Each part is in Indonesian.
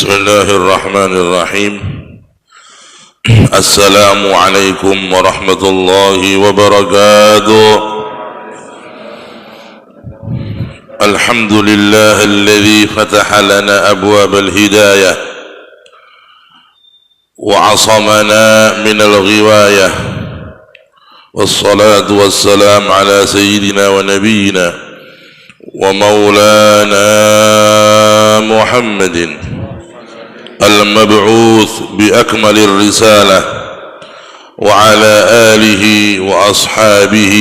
بسم الله الرحمن الرحيم. السلام عليكم ورحمة الله وبركاته. الحمد لله الذي فتح لنا أبواب الهداية وعصمنا من الغواية، والصلاة والسلام على سيدنا ونبينا ومولانا محمد المبعوث بأكمل الرسالة وعلى آله وأصحابه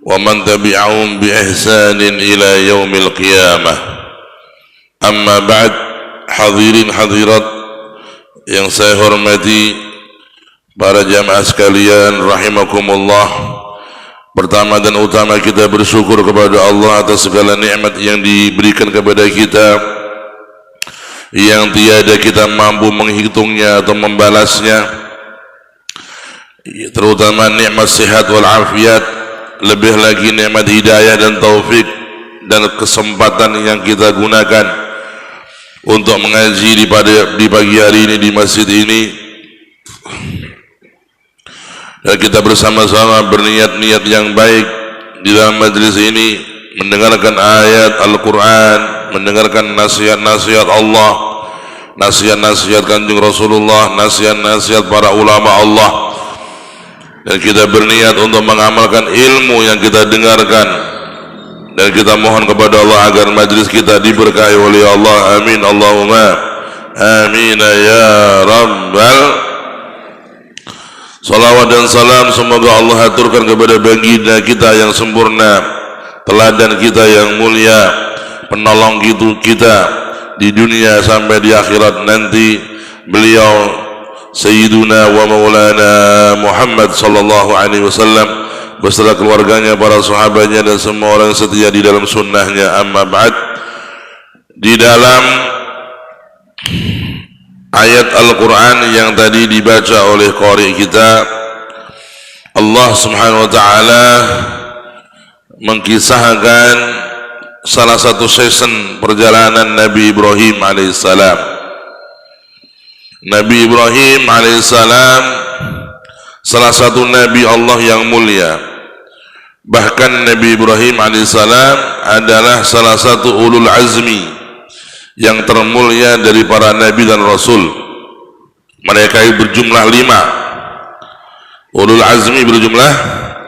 ومن تبعهم بإحسان إلى يوم القيامة. أما بعد، hadirin hadirat yang saya hormati, para jamaah sekalian rahimakumullah. Pertama dan utama kita bersyukur kepada Allah atas segala nikmat yang diberikan kepada kita, yang tiada kita mampu menghitungnya atau membalasnya, terutama nikmat sehat wal afiat, lebih lagi nikmat hidayah dan taufik dan kesempatan yang kita gunakan untuk mengaji di pagi hari ini di masjid ini. Dan kita bersama-sama berniat-niat yang baik di dalam majlis ini, mendengarkan ayat Al-Quran, mendengarkan nasihat-nasihat Allah, nasihat-nasihat Kanjeng Rasulullah, nasihat-nasihat para ulama Allah. Dan kita berniat untuk mengamalkan ilmu yang kita dengarkan, dan kita mohon kepada Allah agar majlis kita diberkahi oleh Allah. Amin Allahumma amin ya rabbal. Salawat dan salam semoga Allah aturkan kepada baginda kita yang sempurna, teladan kita yang mulia, penolong kita di dunia sampai di akhirat nanti, beliau Sayyiduna wa Maulana Muhammad sallallahu alaihi wasallam beserta keluarganya, para sahabatnya dan semua orang setia di dalam sunnahnya. Amma ba'd. Di dalam ayat Al-Quran yang tadi dibaca oleh qari kita, Allah subhanahu wa ta'ala mengkisahkan salah satu season perjalanan Nabi Ibrahim alaihissalam. Nabi Ibrahim alaihissalam salah satu Nabi Allah yang mulia. Bahkan Nabi Ibrahim alaihissalam adalah salah satu ulul azmi yang termulia dari para nabi dan rasul. Mereka berjumlah 5. Ulul azmi berjumlah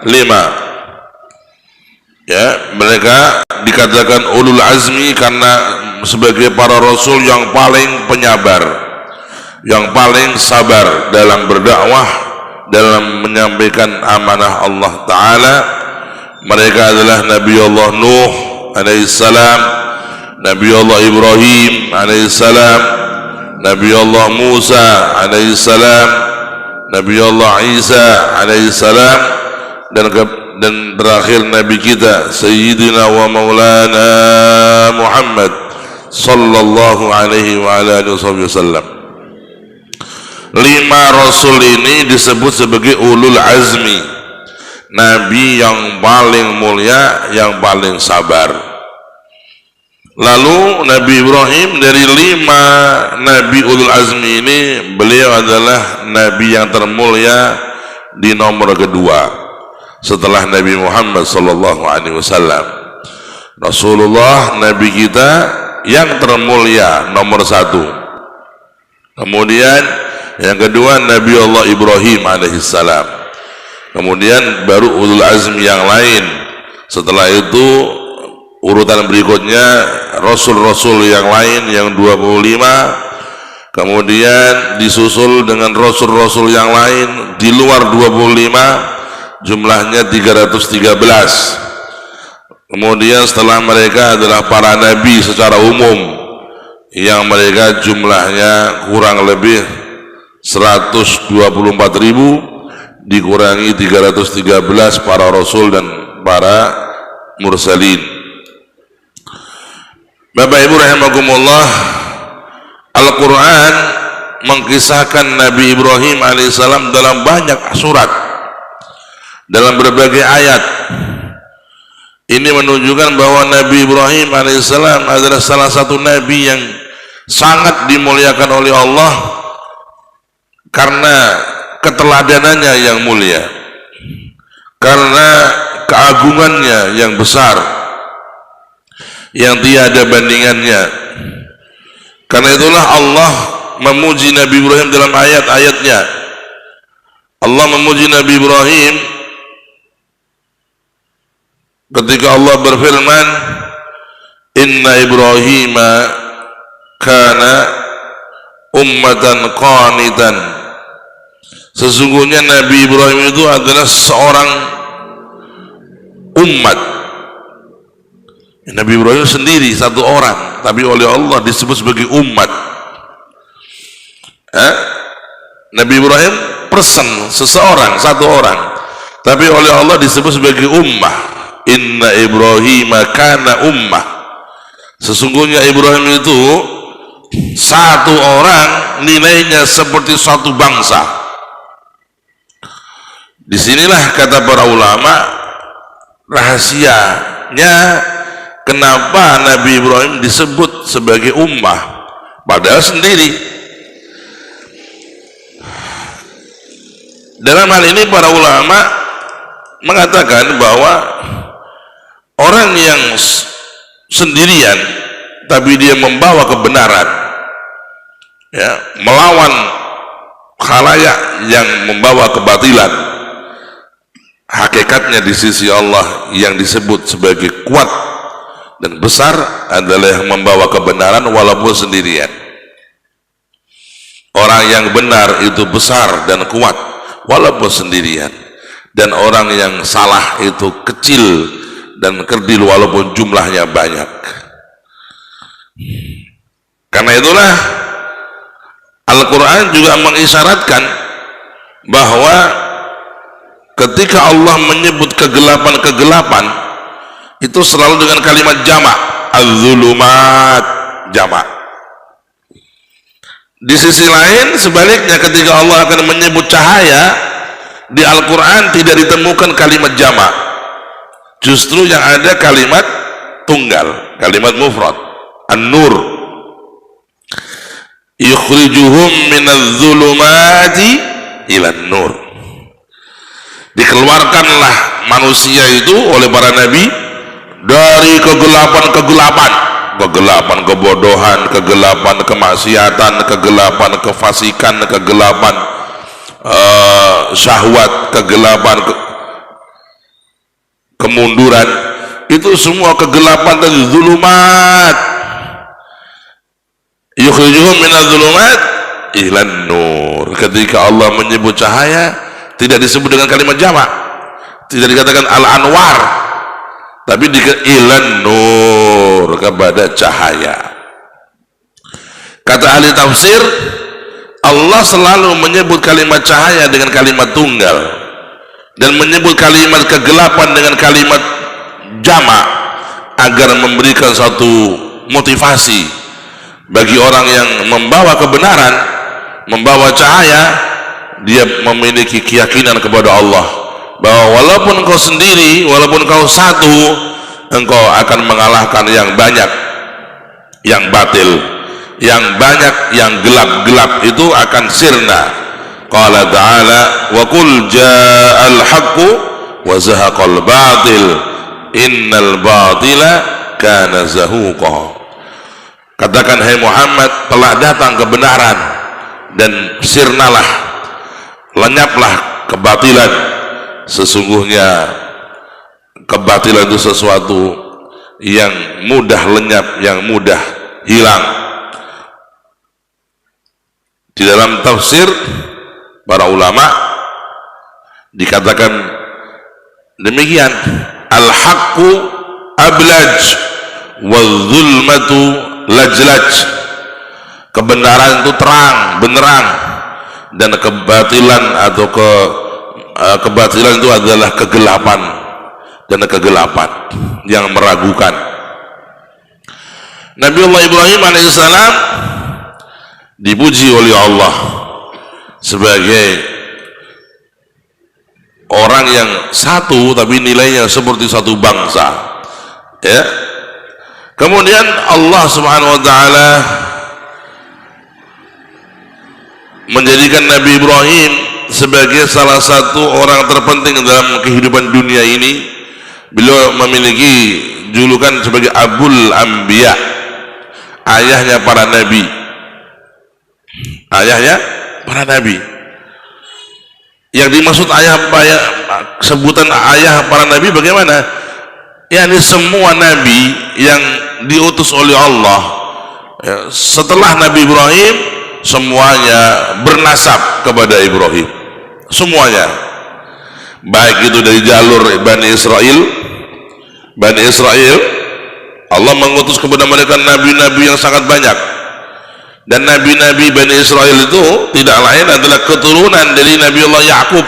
5. Ya, mereka dikatakan ulul azmi karena sebagai para rasul yang paling penyabar, yang paling sabar dalam berdakwah, dalam menyampaikan amanah Allah Ta'ala. Mereka adalah Nabi Allah Nuh alaihissalam, Nabi Allah Ibrahim alaihissalam, Nabi Allah Musa alaihissalam, Nabi Allah Isa alaihissalam, dan terakhir Nabi kita Sayyidina wa Maulana Muhammad sallallahu alaihi wa alihi wasallam. 5 rasul ini disebut sebagai ulul azmi, Nabi yang paling mulia, yang paling sabar. Lalu Nabi Ibrahim dari 5 Nabi ulul azmi ini, beliau adalah Nabi yang termulia di nomor kedua setelah Nabi Muhammad sallallahu alaihi wasallam. Rasulullah Nabi kita yang termulia nomor 1. Kemudian yang kedua Nabi Allah Ibrahim alaihissalam. Kemudian baru ulul azmi yang lain. Setelah itu urutan berikutnya rasul-rasul yang lain yang 25, kemudian disusul dengan rasul-rasul yang lain di luar 25, jumlahnya 313. Kemudian setelah mereka adalah para nabi secara umum yang mereka jumlahnya kurang lebih 124.000 dikurangi 313 para rasul dan para mursalin. Bapak Ibu rahimakumullah, Al-Quran mengkisahkan Nabi Ibrahim alaihissalam dalam banyak surat, dalam berbagai ayat. Ini menunjukkan bahwa Nabi Ibrahim alaihissalam adalah salah satu Nabi yang sangat dimuliakan oleh Allah karena keteladanannya yang mulia, karena keagungannya yang besar, yang tiada bandingannya. Karena itulah Allah memuji Nabi Ibrahim dalam ayat-ayatnya. Allah memuji Nabi Ibrahim ketika Allah berfirman, inna Ibrahima kana ummatan qanitan. Sesungguhnya Nabi Ibrahim itu adalah seorang umat. Nabi Ibrahim sendiri satu orang, tapi oleh Allah disebut sebagai umat. Nabi Ibrahim person, seseorang, satu orang, tapi oleh Allah disebut sebagai ummah. Inna Ibrahim kana ummah. Sesungguhnya Ibrahim itu satu orang, nilainya seperti suatu bangsa. Disinilah kata para ulama rahasianya kenapa Nabi Ibrahim disebut sebagai ummah padahal sendiri. Dalam hal ini para ulama mengatakan bahwa orang yang sendirian tapi dia membawa kebenaran, ya, melawan khalayak yang membawa kebatilan, hakikatnya di sisi Allah yang disebut sebagai kuat dan besar adalah yang membawa kebenaran walaupun sendirian. Orang yang benar itu besar dan kuat walaupun sendirian, dan orang yang salah itu kecil dan kerdil walaupun jumlahnya banyak. Karena itulah Al-Quran juga mengisyaratkan bahwa ketika Allah menyebut kegelapan-kegelapan itu selalu dengan kalimat jamak, az-zulumat, jamak. Di sisi lain sebaliknya, ketika Allah akan menyebut cahaya di Al-Quran tidak ditemukan kalimat jamak, justru yang ada kalimat tunggal, kalimat mufrad, an-nur. Yukhrijuhum minadh-dhulumati ilan nur. Dikeluarkanlah manusia itu oleh para nabi dari kegelapan-kegelapan, kegelapan kebodohan, kegelapan kemaksiatan, kegelapan kefasikan, kegelapan syahwat, kegelapan kemunduran. Itu semua kegelapan dan zulumat. Yukhrijuhum minadh-dhulumat ilan nur. Ketika Allah menyebut cahaya tidak disebut dengan kalimat jamak, tidak dikatakan al-anwar, tapi ilan nur, kepada cahaya. Kata ahli tafsir, Allah selalu menyebut kalimat cahaya dengan kalimat tunggal dan menyebut kalimat kegelapan dengan kalimat jamak agar memberikan satu motivasi bagi orang yang membawa kebenaran, membawa cahaya. Dia memiliki keyakinan kepada Allah bahwa walaupun engkau sendiri, walaupun engkau satu, engkau akan mengalahkan yang banyak, yang batil, yang banyak, yang gelap-gelap itu akan sirna. Qala ta'ala wa qul ja'al haqqu wa zahaqal batil innal batila kana zahuqa. Katakan, hai Muhammad, telah datang kebenaran dan sirnalah, lenyaplah kebatilan. Sesungguhnya kebatilan itu sesuatu yang mudah lenyap, yang mudah hilang. Di dalam tafsir para ulama dikatakan demikian, al-haqqu ablaj wal zulmatu lajlaj. Kebenaran itu terang, benerang, dan kebatilan atau kebatilan itu adalah kegelapan dan kegelapan yang meragukan. Nabi Allah Ibrahim alaihissalam dipuji oleh Allah sebagai orang yang satu tapi nilainya seperti satu bangsa, ya. Kemudian Allah Subhanahu wa taala menjadikan Nabi Ibrahim sebagai salah satu orang terpenting dalam kehidupan dunia ini. Beliau memiliki julukan sebagai Abul Anbiya, ayahnya para nabi. Ayahnya para nabi. Yang dimaksud sebutan ayah para nabi bagaimana? yakni semua nabi yang diutus oleh Allah setelah Nabi Ibrahim semuanya bernasab kepada Ibrahim, semuanya, baik itu dari jalur Bani Israel. Allah mengutus kepada mereka nabi-nabi yang sangat banyak, dan nabi-nabi Bani Israel itu tidak lain adalah keturunan dari Nabi Allah Yakub.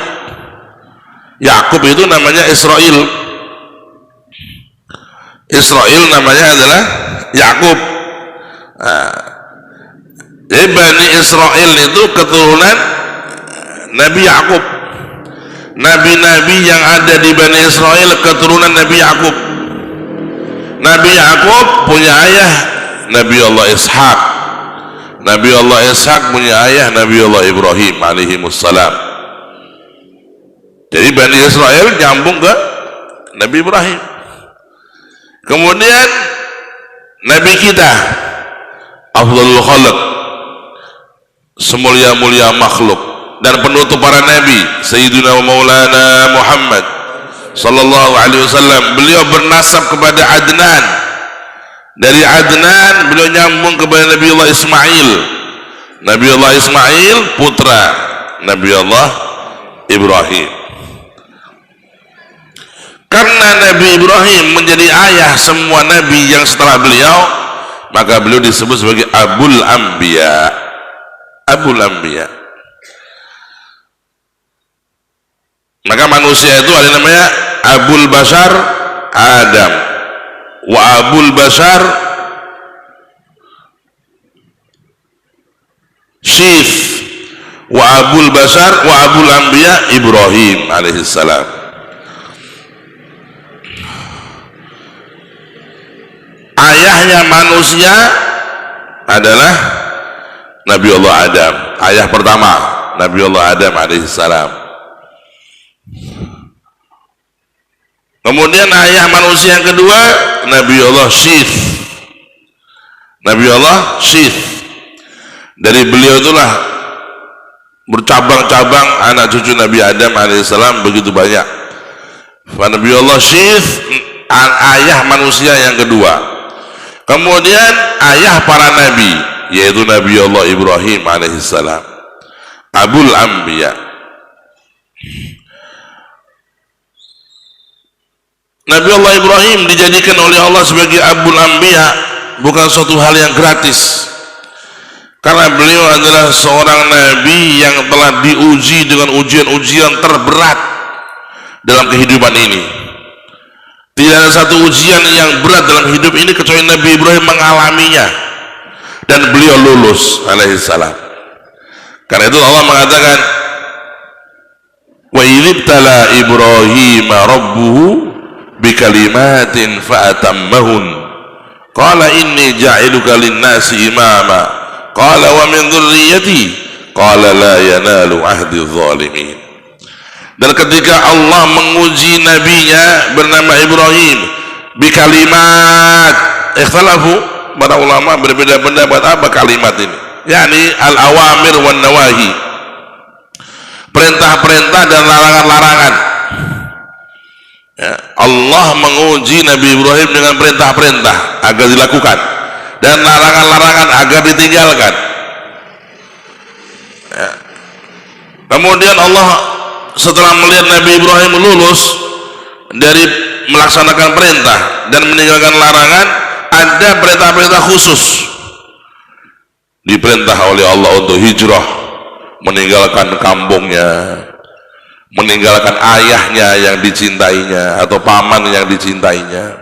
Yakub itu namanya Israel namanya adalah Yakub. Jadi Bani Israel itu keturunan Nabi Yakub. Nabi-nabi yang ada di Bani Israel keturunan Nabi Yakub. Nabi Yakub punya ayah Nabi Allah Ishak. Nabi Allah Ishak punya ayah Nabi Allah Ibrahim alaihimussalam. Jadi Bani Israel nyambung ke Nabi Ibrahim. Kemudian Nabi kita Afdhalul Khalq, semulia-mulia makhluk dan penutup para nabi, Sayyidina wa Maulana Muhammad sallallahu alaihi wasallam, beliau bernasab kepada Adnan. Dari Adnan beliau nyambung kepada Nabi Allah Ismail. Nabi Allah Ismail putra Nabi Allah Ibrahim. Karena Nabi Ibrahim menjadi ayah semua nabi yang setelah beliau, maka beliau disebut sebagai Abul Anbiya. Abul Anbiya. Maka manusia itu ada namanya Abul Bashar Adam, wa Abul Bashar Syith, wa Abul Bashar wa Abul Anbiya Ibrahim alaihissalam. Ayahnya manusia adalah Nabi Allah Adam, ayah pertama Nabi Allah Adam alaihissalam. Kemudian ayah manusia yang kedua Nabi Allah Syith. Nabi Allah Syith, dari beliau itulah bercabang-cabang anak cucu Nabi Adam alaihissalam begitu banyak. Nabi Allah Syith ayah manusia yang kedua. Kemudian ayah para nabi yaitu Nabi Allah Ibrahim alaihissalam, Abul Anbiya. Nabi Allah Ibrahim dijadikan oleh Allah sebagai Abul Anbiya bukan suatu hal yang gratis, karena beliau adalah seorang nabi yang telah diuji dengan ujian-ujian terberat dalam kehidupan ini. Tidak ada satu ujian yang berat dalam hidup ini kecuali Nabi Ibrahim mengalaminya, dan beliau lulus alaihissalam. Karena itu Allah mengatakan, wa idibtala Ibrahim rabbuhu bikalimatin fa'atammahun qala inni ja'iluka linnasi imama qala wa min dhurriyyati qala la yanalu ahdi dhalimin. Dan ketika Allah menguji nabinya bernama Ibrahim bikalimat, ikhtalafu, para ulama berbeda pendapat apa kalimat ini, yakni al-awamir wan nawahi, perintah-perintah dan larangan-larangan. Ya, Allah menguji Nabi Ibrahim dengan perintah-perintah agar dilakukan dan larangan-larangan agar ditinggalkan. Ya. Kemudian Allah setelah melihat Nabi Ibrahim lulus dari melaksanakan perintah dan meninggalkan larangan, ada perintah-perintah khusus. Diperintah oleh Allah untuk hijrah, meninggalkan kampungnya, meninggalkan ayahnya yang dicintainya atau paman yang dicintainya.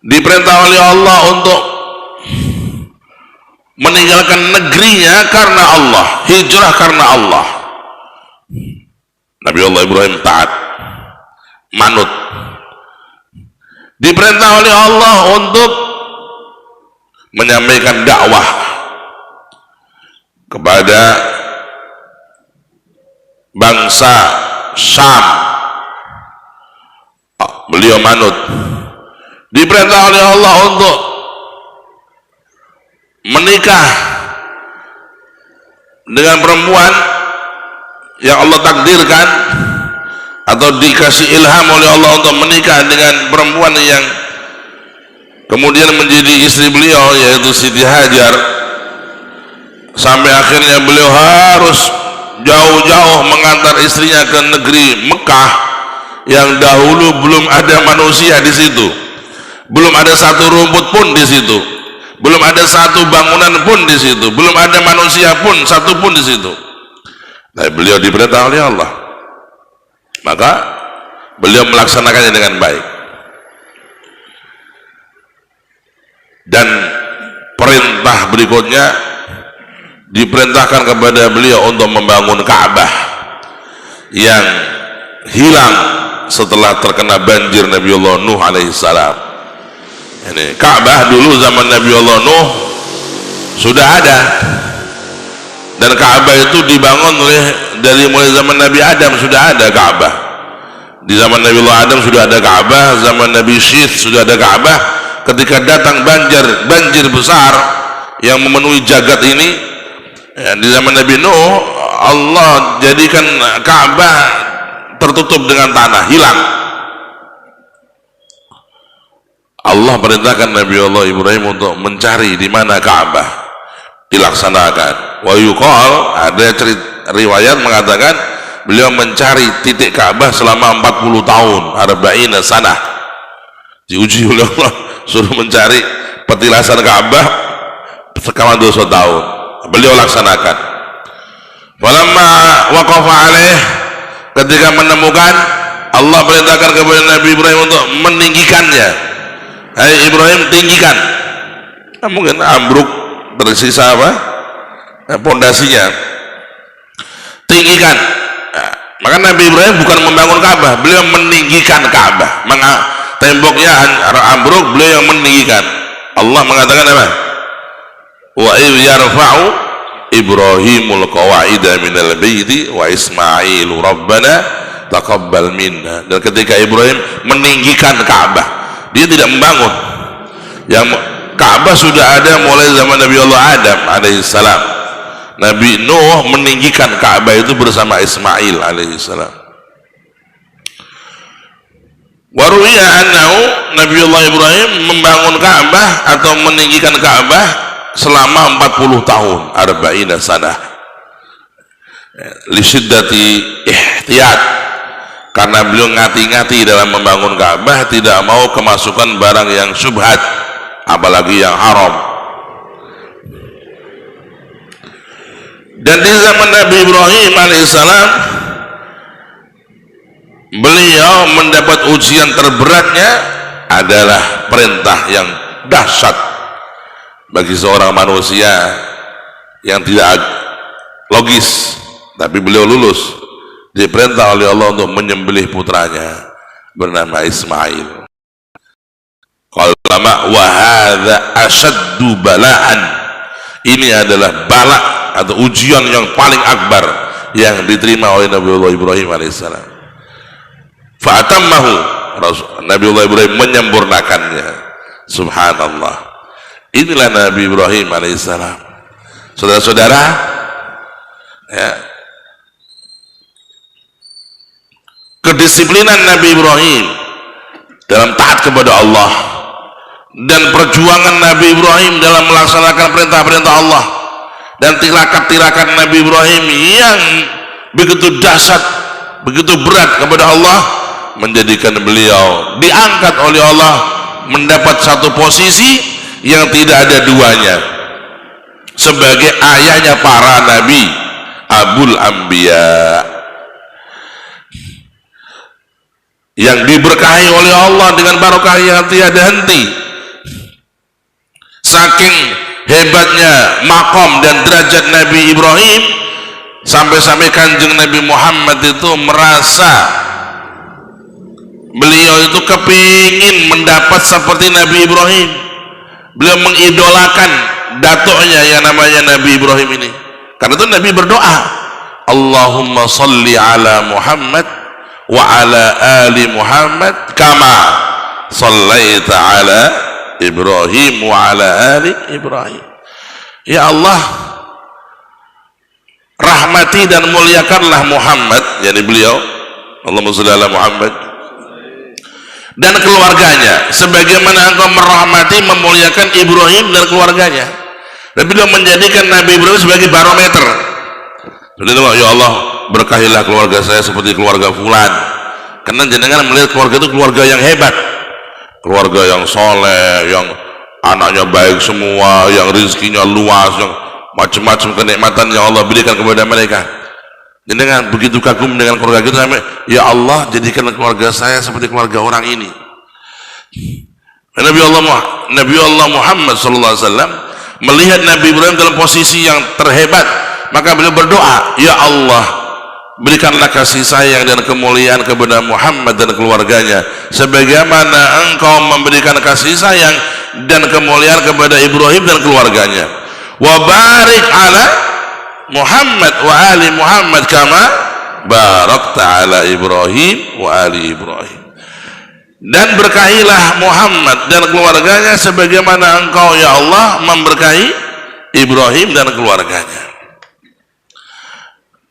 Diperintah oleh Allah untuk meninggalkan negerinya karena Allah, hijrah karena Allah. Nabi Allah Ibrahim taat, manut. Diperintah oleh Allah untuk menyampaikan dakwah, kepada bangsa Syam. Beliau manut, diperintah oleh Allah untuk menikah dengan perempuan yang Allah takdirkan atau dikasih ilham oleh Allah untuk menikah dengan perempuan yang kemudian menjadi istri beliau, yaitu Siti Hajar. Sampai akhirnya beliau harus jauh-jauh mengantar istrinya ke negeri Mekah yang dahulu belum ada manusia di situ, belum ada satu rumput pun di situ, belum ada satu bangunan pun di situ, belum ada manusia pun satu pun di situ. Nah, beliau diperintah oleh Allah, maka beliau melaksanakannya dengan baik. Dan perintah berikutnya diperintahkan kepada beliau untuk membangun Ka'bah yang hilang setelah terkena banjir Nabiullah Nuh alaihissalam. Ini Ka'bah dulu zaman Nabiullah Nuh sudah ada, dan Ka'bah itu dibangun dari mulai zaman Nabi Adam sudah ada Ka'bah. Di zaman Nabiullah Adam sudah ada Ka'bah, zaman Nabi Syith sudah ada Ka'bah. Ketika datang banjir besar yang memenuhi jagat ini, ya, di zaman Nabi Nuh Allah jadikan Ka'bah tertutup dengan tanah, hilang. Allah perintahkan Nabi Allah Ibrahim untuk mencari di mana Ka'bah, dilaksanakan. Wa yuqal, ada riwayat mengatakan beliau mencari titik Ka'bah selama 40 tahun, arba'ina sanah. Diuji oleh Allah, suruh mencari petilasan Ka'bah selama 200 tahun. Beliau laksanakan. Falamma waqafa alaih, ketika menemukan, Allah perintahkan kepada Nabi Ibrahim untuk meninggikannya. Hai Ibrahim, tinggikan. Nah, mungkin ambruk, tersisa apa? Pondasinya. Tinggikan. Nah, maka Nabi Ibrahim bukan membangun Ka'bah, beliau meninggikan Ka'bah. Temboknya ambruk, beliau yang meninggikan. Allah mengatakan apa? Wa idh yarfa'u Ibrahimul qawa'ida minal baiti wa Ismailu rabbana taqabbal minna. Dan ketika Ibrahim meninggikan Ka'bah, dia tidak membangun. Yang Ka'bah sudah ada mulai zaman Nabi Allah Adam alaihissalam. Nabi Nuh meninggikan Ka'bah itu bersama Ismail alaihissalam. Waruya annahu Nabiullah Ibrahim membangun Ka'bah atau meninggikan Ka'bah selama 40 tahun, arba'ina sanah, li syiddati ihtiyat, karena beliau ngati-ngati dalam membangun Ka'bah, tidak mau kemasukan barang yang syubhat, apalagi yang haram. Dan di zaman Nabi Ibrahim alaihissalam, beliau mendapat ujian terberatnya adalah perintah yang dahsyat bagi seorang manusia yang tidak logis, tapi beliau lulus. Diperintah oleh Allah untuk menyembelih putranya bernama Ismail. Qala wa hadza ashaddu bala'an, ini adalah bala atau ujian yang paling akbar yang diterima oleh Nabiullah Ibrahim alaihissalam. Fa'atammahu, Nabiullah Ibrahim menyempurnakannya. Subhanallah. Inilah Nabi Ibrahim alaihissalam. Saudara-saudara, ya, kedisiplinan Nabi Ibrahim dalam taat kepada Allah dan perjuangan Nabi Ibrahim dalam melaksanakan perintah-perintah Allah dan tirakat-tirakat Nabi Ibrahim yang begitu dahsyat, begitu berat kepada Allah, menjadikan beliau diangkat oleh Allah mendapat satu posisi yang tidak ada duanya, sebagai ayahnya para nabi, Abul Anbiya, yang diberkahi oleh Allah dengan barokah yang tiada henti. Saking hebatnya makom dan derajat Nabi Ibrahim, sampai-sampai Kanjeng Nabi Muhammad itu merasa beliau itu kepingin mendapat seperti Nabi Ibrahim. Beliau mengidolakan datuknya yang namanya Nabi Ibrahim ini. Karena itu Nabi berdoa, Allahumma salli ala Muhammad wa ala ali Muhammad kama sallaita ala Ibrahim wa ala ali Ibrahim. Ya Allah, rahmati dan muliakanlah Muhammad, yakni beliau, Allahumma shalli ala Muhammad, dan keluarganya sebagaimana engkau merahmati memuliakan Ibrahim dan keluarganya. Dan beliau menjadikan Nabi Ibrahim sebagai barometer. Jadi ya Allah, berkahilah keluarga saya seperti keluarga fulan. Karena jenengan melihat keluarga itu keluarga yang hebat, keluarga yang soleh, yang anaknya baik semua, yang rezekinya luas, yang macam-macam kenikmatan yang Allah berikan kepada mereka. Jenengan begitu kagum dengan keluarga kita, ya Allah, jadikan keluarga saya seperti keluarga orang ini. Nabi Allah Muhammad SAW melihat Nabi Ibrahim dalam posisi yang terhebat, maka beliau berdoa, ya Allah, berikanlah kasih sayang dan kemuliaan kepada Muhammad dan keluarganya sebagaimana engkau memberikan kasih sayang dan kemuliaan kepada Ibrahim dan keluarganya. Wa barik ala Muhammad wa ali Muhammad kama barakta ala Ibrahim wa ali Ibrahim. Dan berkahilah Muhammad dan keluarganya sebagaimana engkau ya Allah memberkahi Ibrahim dan keluarganya.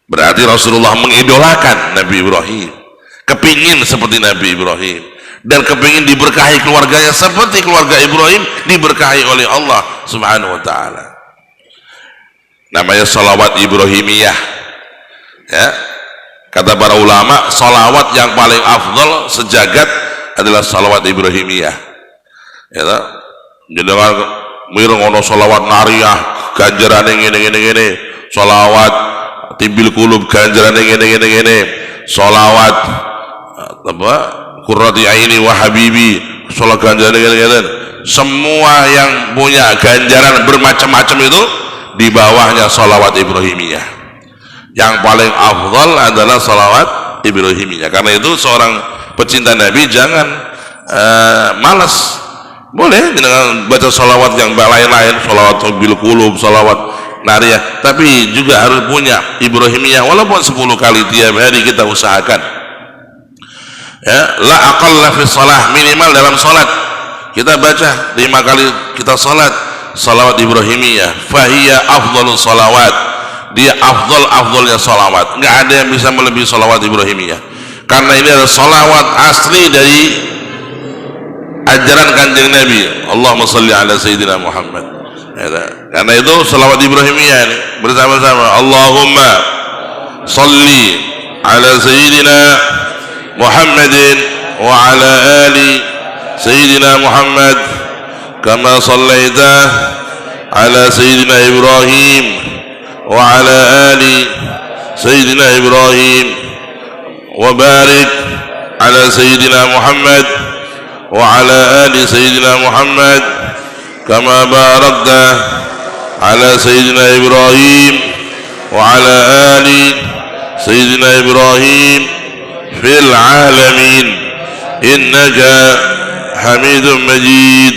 Berarti Rasulullah mengidolakan Nabi Ibrahim, kepingin seperti Nabi Ibrahim, dan kepingin diberkahi keluarganya seperti keluarga Ibrahim diberkahi oleh Allah Subhanahu wa ta'ala. Namanya sholawat Ibrahimiyah, ya. Kata para ulama, sholawat yang paling afdal sejagat adalah sholawat Ibrahimiyah, ya. Jadi mireng ono sholawat nariyah ganjaran ini, sholawat tibil kulub ganjaran ini, sholawat apa qurrati aini wa habibi, sholawat ganjaran ini, semua yang punya ganjaran bermacam-macam itu di bawahnya sholawat Ibrahimiyah. Yang paling afdal adalah sholawat Ibrahimiyah. Karena itu seorang pecinta Nabi jangan malas, boleh dengan baca sholawat yang lain-lain, sholawat bil qulub, sholawat nariyah, tapi juga harus punya Ibrahimiyah walaupun 10 kali tiap hari kita usahakan, ya. La aqalla fi shalah, minimal dalam salat kita baca 5 kali kita salat salawat Ibrahimiyah. Fahiya afdhalus salawat, dia afdalnya salawat, nggak ada yang bisa melebihi salawat Ibrahimiyah, karena ini adalah salawat asli dari ajaran kanjeng Nabi. Allahumma salli ala Sayyidina Muhammad, ya. Karena itu salawat Ibrahimiyah ini bersama-sama, Allahumma salli ala Sayyidina Muhammadin wa ala ali Sayyidina Muhammad kama sallaita ala Sayyidina Ibrahim wa ala ali Sayyidina Ibrahim wa barik ala Sayyidina Muhammad wa ala ali Sayyidina Muhammad kama barakta ala Sayyidina Ibrahim wa ala ali Sayyidina Ibrahim fil alamin innaka Hamidum Majid.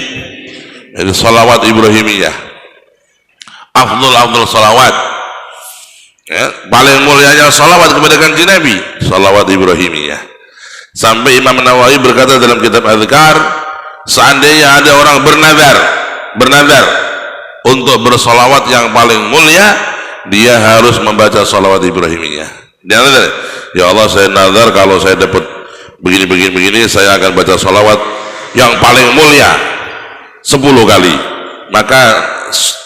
Jadi salawat Ibrahimiyah afdal salawat, ya. Paling mulianya salawat kepada kanjeng Nabi, salawat Ibrahimiyah. Sampai Imam Nawawi berkata dalam kitab Adzkar, seandainya ada orang bernadar untuk bersalawat yang paling mulia, dia harus membaca salawat Ibrahimiyah. Dia nadar, ya Allah, saya nadar kalau saya dapat begini saya akan baca salawat yang paling mulia 10 kali. Maka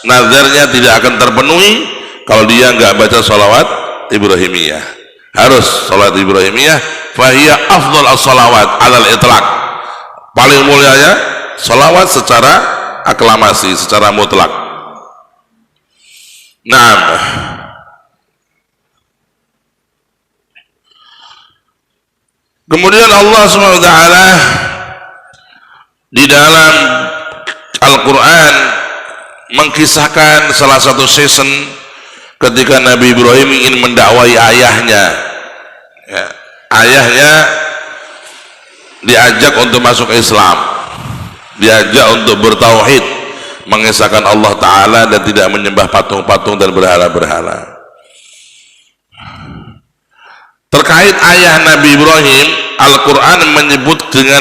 nadarnya tidak akan terpenuhi kalau dia nggak baca salawat Ibrahimiyah. Harus salawat Ibrahimiyah. Fahiyya afdal as-salawat alal itlaq, paling mulianya salawat secara aklamasi, secara mutlak. Nah, kemudian Allah SWT di dalam Al-Quran mengkisahkan salah satu season ketika Nabi Ibrahim ingin mendakwai ayahnya, ya. Ayahnya diajak untuk masuk Islam, diajak untuk bertauhid, mengesahkan Allah Ta'ala dan tidak menyembah patung-patung dan berhala-berhala. Terkait ayah Nabi Ibrahim, Al-Quran menyebut dengan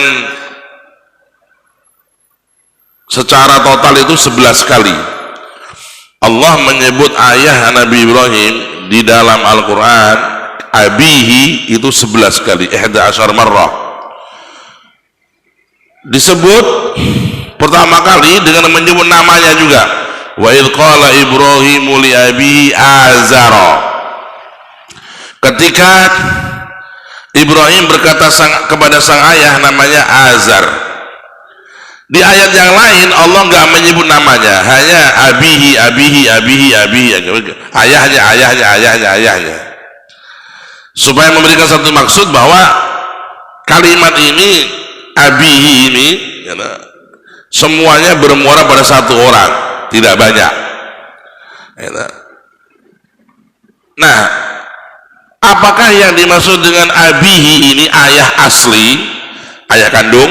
secara total itu 11 kali. Allah menyebut ayah Nabi Ibrahim di dalam Al-Quran, abihi, itu 11 kali, 11 marrah. Disebut pertama kali dengan menyebut namanya juga. Wa idh qala Ibrahimu li abihi azara. Ketika Ibrahim berkata kepada sang ayah namanya Azar. Di ayat yang lain Allah nggak menyebut namanya, hanya abihi, ayahnya. Supaya memberikan satu maksud bahwa kalimat ini, abihi ini, semuanya bermuara pada satu orang, tidak banyak. Nah, apakah yang dimaksud dengan abihi ini ayah asli, ayah kandung,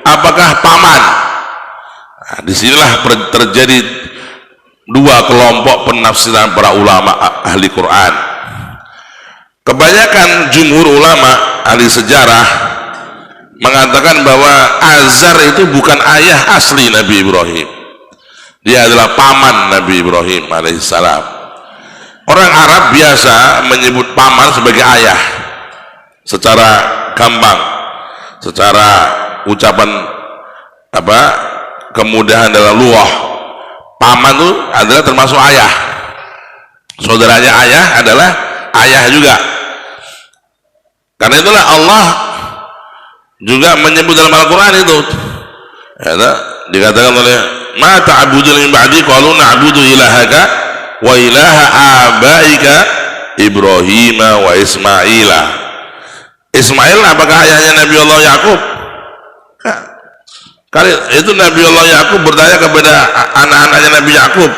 apakah paman? Nah, disinilah terjadi dua kelompok penafsiran para ulama ahli Quran. Kebanyakan jumhur ulama ahli sejarah mengatakan bahwa Azar itu bukan ayah asli Nabi Ibrahim, dia adalah paman Nabi Ibrahim alaihissalam. Orang Arab biasa menyebut paman sebagai ayah secara gampang, secara ucapan kemudahan dalam lughah. Paman itu adalah termasuk ayah, saudaranya ayah adalah ayah juga. Karena itulah Allah juga menyebut dalam Al-Quran itu, dikatakan oleh ma ta'budu min ba'di qalu na'budu ilahaka wa ilaha abaika Ibrahim wa Ismaila. Ismail apakah ayahnya Nabi Allah Yakub? Kali itu Nabi Allah Yakub bertanya kepada anak-anaknya Nabi Yakub.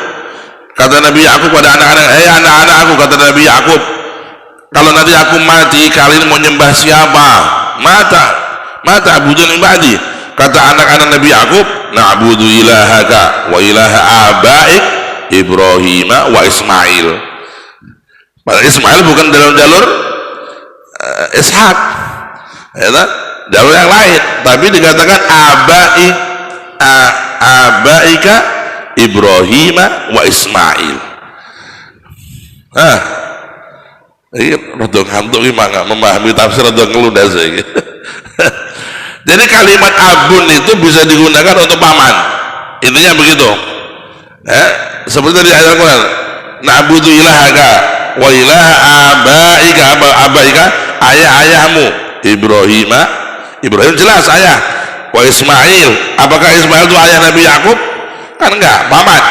Kata Nabi Yakub pada anak-anak, anak-anak aku, kata Nabi Yakub, kalau nanti aku mati kalian mau nyembah siapa? Mata abudun ibadi. Kata anak-anak Nabi Yakub, na'budu ilahaka wa ilaha abaik Ibrahim wa Ismail. Padahal Ismail bukan dalam jalur Ishak, jalur yang lain, tapi dikatakan abaika Ibrahim wa Ismail. Ini rodong hantu gimana memahami tafsir rodong ngeludah saya. Jadi kalimat abun itu bisa digunakan untuk paman, intinya begitu. Seperti tadi ayat Al-Quran, na'budu ilahaka wa ilaha abaika ayah-ayahmu Ibrahim jelas ayah, wa Ismail, apakah Ismail itu ayah Nabi Yakub? Kan enggak, paman.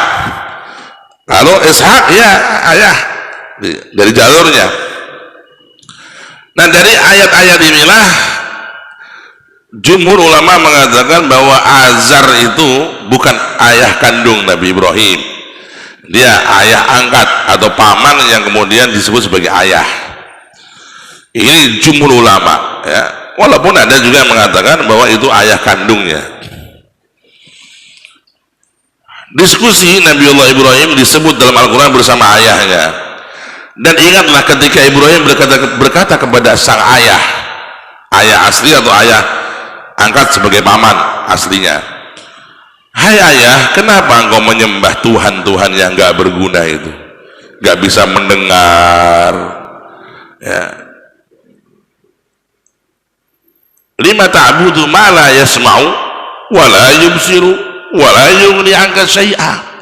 Lalu Ishak ya ayah dari jalurnya. Nah, dari ayat-ayat inilah jumhur ulama mengatakan bahwa Azar itu bukan ayah kandung Nabi Ibrahim, dia ayah angkat atau paman yang kemudian disebut sebagai ayah. Ini jumhur ulama, ya. Walaupun ada juga yang mengatakan bahwa itu ayah kandungnya. Diskusi Nabiullah Ibrahim disebut dalam Al-Quran bersama ayahnya. Dan ingatlah ketika Ibrahim berkata kepada sang ayah, ayah asli atau ayah angkat sebagai paman aslinya, hai ayah, kenapa engkau menyembah Tuhan-Tuhan yang gak berguna itu, gak bisa mendengar, ya. Lima ta'budu ma la yasma'u wa la yubsiru wa la yughni 'anka syai'a.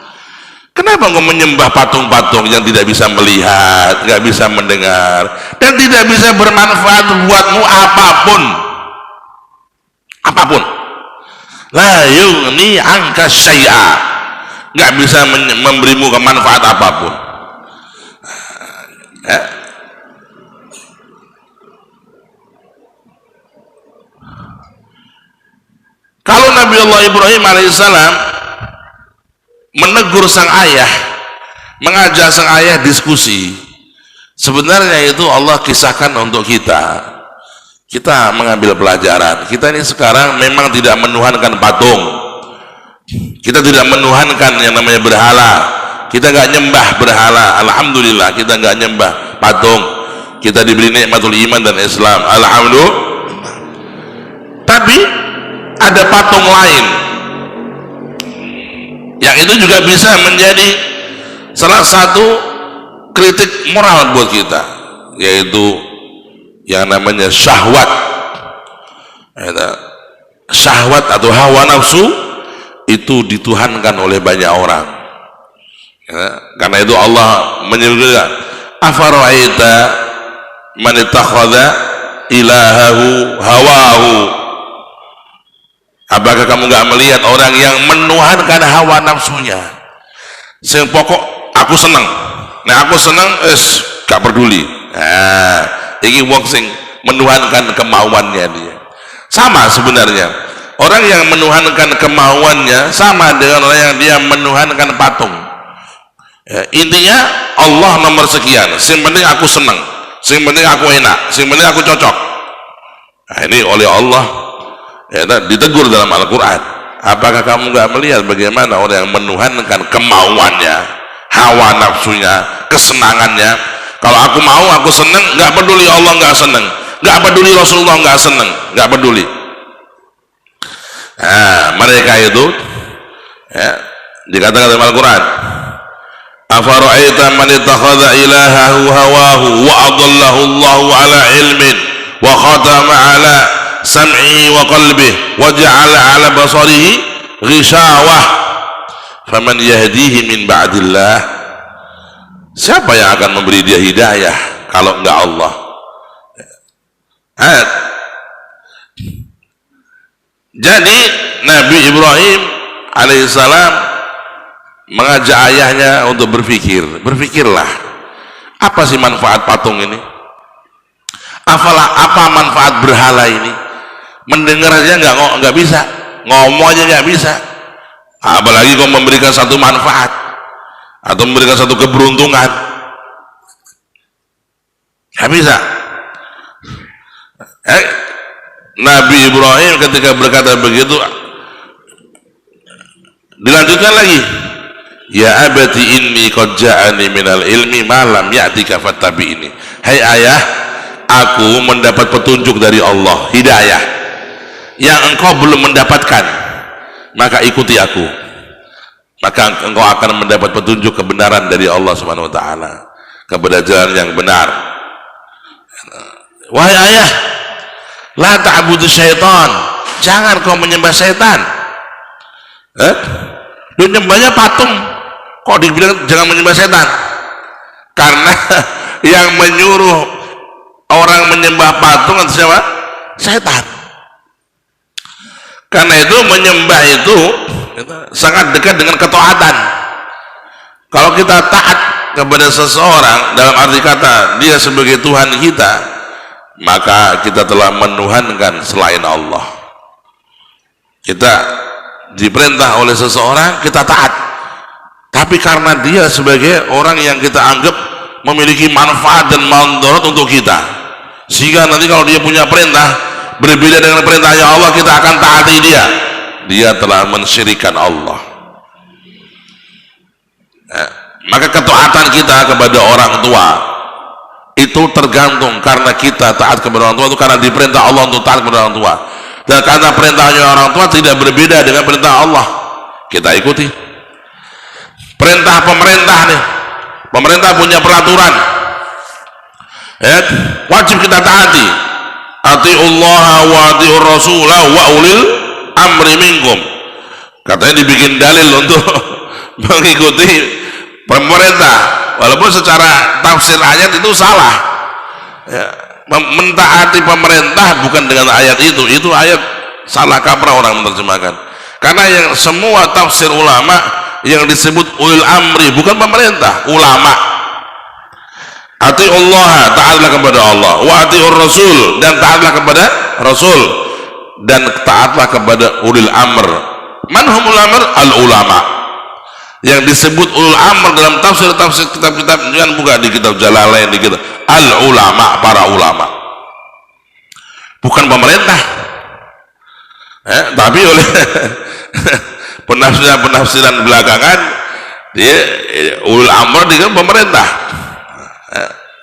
Kenapa engkau menyembah patung-patung yang tidak bisa melihat, gak bisa mendengar, dan tidak bisa bermanfaat buatmu apapun? Apapun. La yughni 'anka syai'a, gak bisa memberimu kemanfaat apapun. Kalau Nabi Allah Ibrahim alaihissalam menegur sang ayah, mengajak sang ayah diskusi, sebenarnya itu Allah kisahkan untuk kita mengambil pelajaran. Kita ini sekarang memang tidak menuhankan patung, kita tidak menuhankan yang namanya berhala, kita nggak nyembah berhala, alhamdulillah kita nggak nyembah patung, kita diberi nikmatul iman dan Islam, alhamdulillah. Tapi ada patung lain yang itu juga bisa menjadi salah satu kritik moral buat kita, yaitu yang namanya syahwat. Syahwat atau hawa nafsu itu dituhankan oleh banyak orang. Karena itu Allah menyebutkan, afara'aita man ittakhadha ilahahu hawahu. Apakah kamu nggak melihat orang yang menuhankan hawa nafsunya? Sing pokok aku seneng. Nah aku seneng, gak peduli. Nah, ini wong sing menuhankan kemauannya dia. Sama sebenarnya. Orang yang menuhankan kemauannya sama dengan orang yang dia menuhankan patung. Ya, intinya Allah nomor sekian. Sing penting aku seneng, sing penting aku enak, sing penting aku cocok. Nah, ini oleh Allah ya, ditegur dalam Al-Quran. Apakah kamu nggak melihat bagaimana orang yang menuhankan kemauannya, hawa nafsunya, kesenangannya? Kalau aku mau, aku seneng, nggak peduli Allah nggak seneng, nggak peduli Rasulullah nggak seneng, nggak peduli. Nah, mereka itu ya, dikatakan dalam Al-Quran, afara'aita man ittakhadha ilahahu hawahu wa adallahu Allahu ala ilmin wa khatama ala sam'ihi wa qalbihi wa ja'ala ala basarihi ghishawah faman yahdihi min ba'dillah. Siapa yang akan memberi dia hidayah kalau enggak Allah? Jadi Nabi Ibrahim alaihissalam mengajak ayahnya untuk berpikirlah, apa sih manfaat patung ini? Apa manfaat berhala ini? Mendengar aja nggak bisa, ngomong aja nggak bisa, apalagi kau memberikan satu manfaat atau memberikan satu keberuntungan, nggak bisa. Nabi Ibrahim ketika berkata begitu, dilanjutkan lagi, ya abati inni qad ja'ani minal ilmi ma lam ya'tika fattabi'ini. Hai ayah, aku mendapat petunjuk dari Allah, hidayah yang engkau belum mendapatkan, maka ikuti aku, maka engkau akan mendapat petunjuk kebenaran dari Allah Subhanahu wa taala, kepada jalan yang benar. Wahai ayah, la ta'budu syaitan, jangan kau menyembah setan. Lu nyembahnya patung, kok dibilang jangan menyembah setan? Karena yang menyuruh orang menyembah patung atau siapa? Setan. Karena itu menyembah itu sangat dekat dengan ketaatan. Kalau kita taat kepada seseorang dalam arti kata dia sebagai Tuhan kita, maka kita telah menuhankan selain Allah. Kita diperintah oleh seseorang, kita taat, tapi karena dia sebagai orang yang kita anggap memiliki manfaat dan manfaat untuk kita, sehingga nanti kalau dia punya perintah berbeda dengan perintahnya Allah, kita akan taati dia. Dia telah mensyirikkan Allah. Maka ketaatan kita kepada orang tua itu tergantung, karena kita taat kepada orang tua itu karena diperintah Allah untuk taat kepada orang tua, dan karena perintahnya orang tua tidak berbeda dengan perintah Allah, kita ikuti. Perintah pemerintah nih, pemerintah punya peraturan, wajib kita taati. Atiullaha wa atiur rasulah wa ulil amri minkum. Katanya dibikin dalil untuk mengikuti pemerintah, walaupun secara tafsir ayat itu salah ya, mentaati pemerintah bukan dengan ayat itu ayat salah kaprah orang menerjemahkan. Karena yang semua tafsir ulama yang disebut ulil amri bukan pemerintah, ulama. Atiullah, taatlah kepada Allah, wa atiur rasul, dan taatlah kepada rasul, dan taatlah kepada ulil amr. Man humul amr? Al ulama. Yang disebut ulul amr dalam tafsir kitab-kitab, jangan buka di kitab Jalalain, di kitab al ulama, para ulama, bukan pemerintah. Tapi oleh penafsiran belakangan dia ulul amr dengan pemerintah.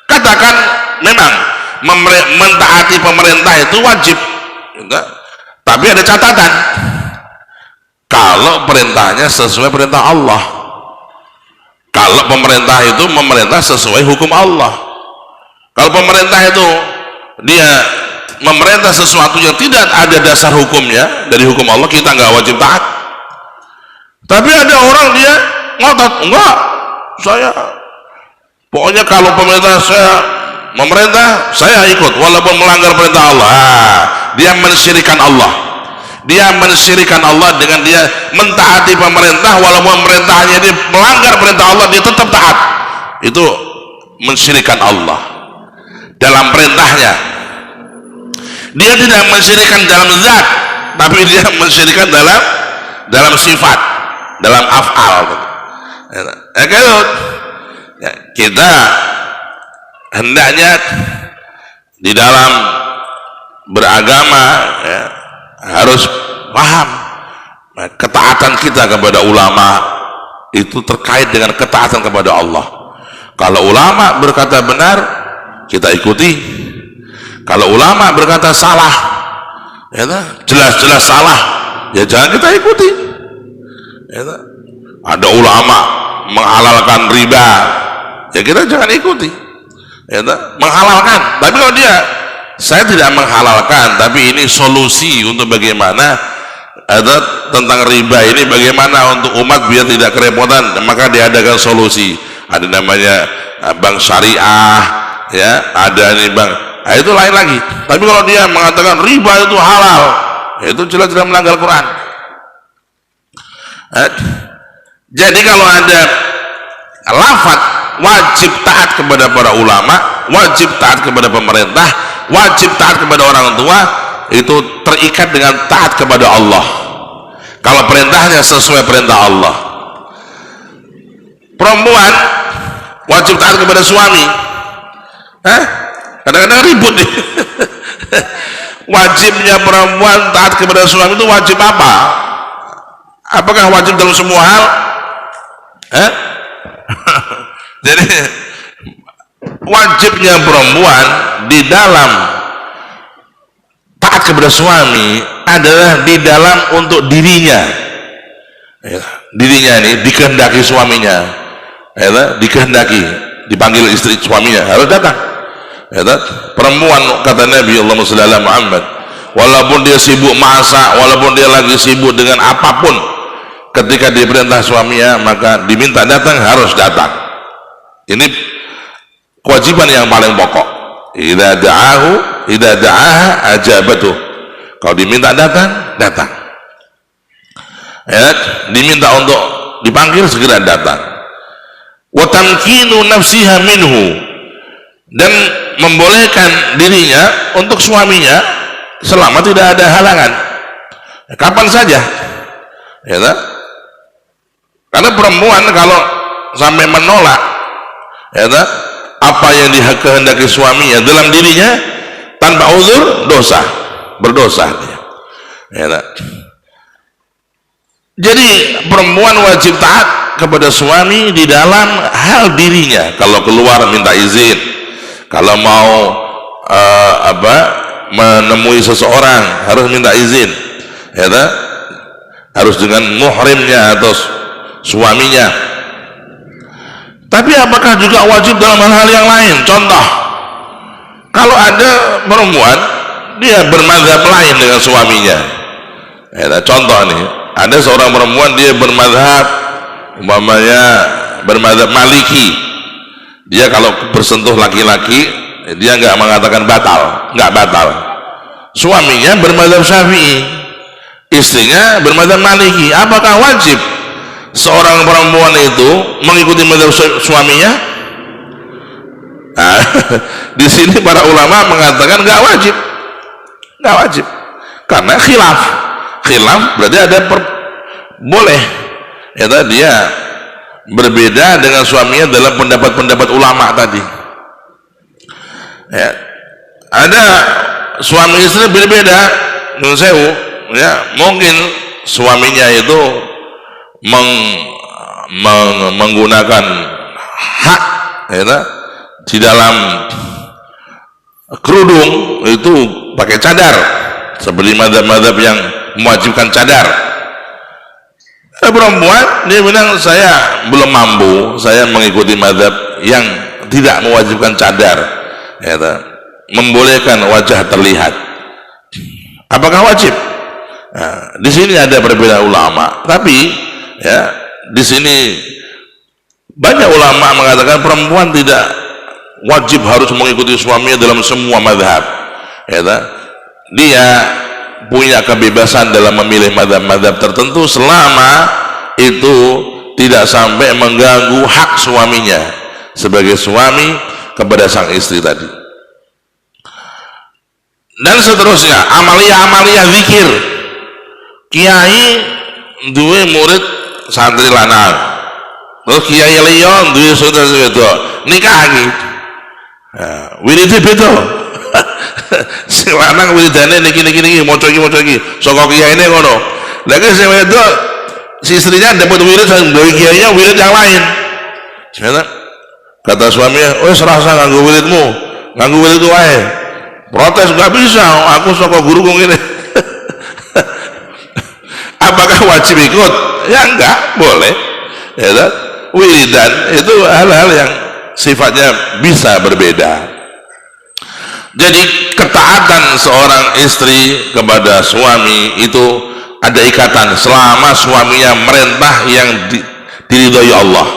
Katakan memang mentaati pemerintah itu wajib, tapi ada catatan, kalau perintahnya sesuai perintah Allah. Kalau pemerintah itu memerintah sesuai hukum Allah. Kalau pemerintah itu dia memerintah sesuatu yang tidak ada dasar hukumnya dari hukum Allah, kita nggak wajib taat. Tapi ada orang dia ngotot, enggak, saya pokoknya kalau pemerintah memerintah saya ikut walaupun melanggar perintah Allah. Dia mensyirikan Allah. Dia mensyirikan Allah dengan dia mentaati pemerintah walaupun pemerintahnya dia melanggar perintah Allah, dia tetap taat. Itu mensyirikan Allah dalam perintahnya. Dia tidak mensyirikan dalam zat, tapi dia mensyirikan dalam sifat, dalam af'al. Kalau kita hendaknya di dalam beragama harus paham ketaatan kita kepada ulama itu terkait dengan ketaatan kepada Allah. Kalau ulama berkata benar, kita ikuti. Kalau ulama berkata salah, jelas-jelas salah, ya jangan kita ikuti. Ada ulama menghalalkan riba, ya kita jangan ikuti. Menghalalkan, tapi kalau dia saya tidak menghalalkan, tapi ini solusi untuk bagaimana tentang riba ini, bagaimana untuk umat biar tidak kerepotan, maka diadakan solusi. Ada namanya bank syariah, ya ada ini bank, nah, itu lain lagi. Tapi kalau dia mengatakan riba itu halal, itu jelas-jelas melanggar Quran. Jadi kalau ada lafaz wajib taat kepada para ulama, wajib taat kepada pemerintah, wajib taat kepada orang tua, itu terikat dengan taat kepada Allah. Kalau perintahnya sesuai perintah Allah. Perempuan wajib taat kepada suami. Kadang-kadang ribut nih. Wajibnya perempuan taat kepada suami itu wajib apa? Apakah wajib dalam semua hal? Jadi wajibnya perempuan di dalam taat kepada suami adalah di dalam untuk dirinya. Dirinya ini dikehendaki suaminya, dikehendaki, dipanggil istri suaminya harus datang. Perempuan kata Nabi Allahumma shalli ala Muhammad, walaupun dia sibuk masak, walaupun dia lagi sibuk dengan apapun, ketika diperintah suaminya maka diminta datang, harus datang. Ini kewajiban yang paling pokok. Idza da'aha ajabatuh. Kalau diminta datang, datang. Diminta untuk dipanggil, segera datang. Wa tamkinu nafsiha minhu, dan membolehkan dirinya untuk suaminya selama tidak ada halangan, kapan saja. Karena perempuan kalau sampai menolak apa yang dikehendaki suaminya dalam dirinya tanpa uzur, berdosa dia. Jadi perempuan wajib taat kepada suami di dalam hal dirinya. Kalau keluar minta izin, kalau mau menemui seseorang harus minta izin, harus dengan muhrimnya atau suaminya. Tapi apakah juga wajib dalam hal-hal yang lain? Contoh, kalau ada perempuan dia bermadzhab lain dengan suaminya. Contoh nih, ada seorang perempuan dia bermadzhab, umpamanya bermadzhab Maliki. Dia kalau bersentuh laki-laki dia nggak mengatakan batal, nggak batal. Suaminya bermadzhab Syafi'i, istrinya bermadzhab Maliki. Apakah wajib seorang perempuan itu mengikuti madzhab suaminya? Nah, di sini para ulama mengatakan nggak wajib, karena khilaf berarti ada boleh. Dia berbeda dengan suaminya dalam pendapat-pendapat ulama tadi. Ada suami istri berbeda, menurut saya, mungkin suaminya itu menggunakan hak di dalam kerudung itu pakai cadar, seperti mazhab-mazhab yang mewajibkan cadar. Perempuan dia bilang saya belum mampu, saya mengikuti mazhab yang tidak mewajibkan cadar, ya, membolehkan wajah terlihat. Apakah wajib? Nah, di sini ada perbedaan ulama, tapi ya di sini banyak ulama mengatakan perempuan tidak wajib harus mengikuti suaminya dalam semua mazhab, ya, dia punya kebebasan dalam memilih mazhab-mazhab tertentu selama itu tidak sampai mengganggu hak suaminya sebagai suami kepada sang istri tadi. Dan seterusnya, amalia-amalia zikir. Kiai duwe murid santri lanang, terus kiai liya duwe saudara wedok, nikah lagi. Wiridé beda. Sing lanang wiridane niki maca iki saka kiyaine ngono. Lah ki sing wedok si istrinya dapat wirid dari kiainya wirid yang lain. Kata suaminya, "Wes rasa nganggo wiridmu, nganggo wirid wae." Protes, nggak bisa, aku saka guruku ngene. Apakah wajib ikut? Ya enggak, boleh. Ya, wiridan itu hal-hal yang sifatnya bisa berbeda. Jadi ketaatan seorang istri kepada suami itu ada ikatan selama suaminya merintah yang diridhoi Allah.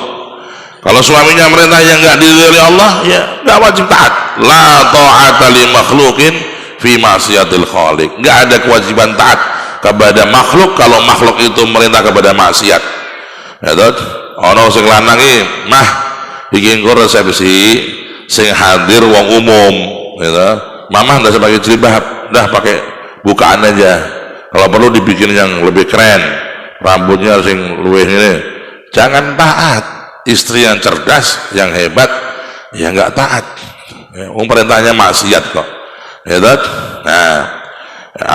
Kalau suaminya merintah yang enggak diridhoi Allah, ya enggak wajib taat. La ta'ata li makhluqin fi ma'siyatil khaliq. Enggak ada kewajiban taat kepada makhluk kalau makhluk itu merintah kepada maksiat. Ya toh, ana sing lanang iki, "Mah, iki engko resepsi sing hadir wong umum." Gitu. Mamah nggak usah pakai jilbab, dah pakai bukaan aja. Kalau perlu dibikin yang lebih keren, rambutnya sing luwih ini. Jangan taat. Istri yang cerdas, yang hebat, ya nggak taat. Ya, perintahnya maksiat kok. Ya, nah,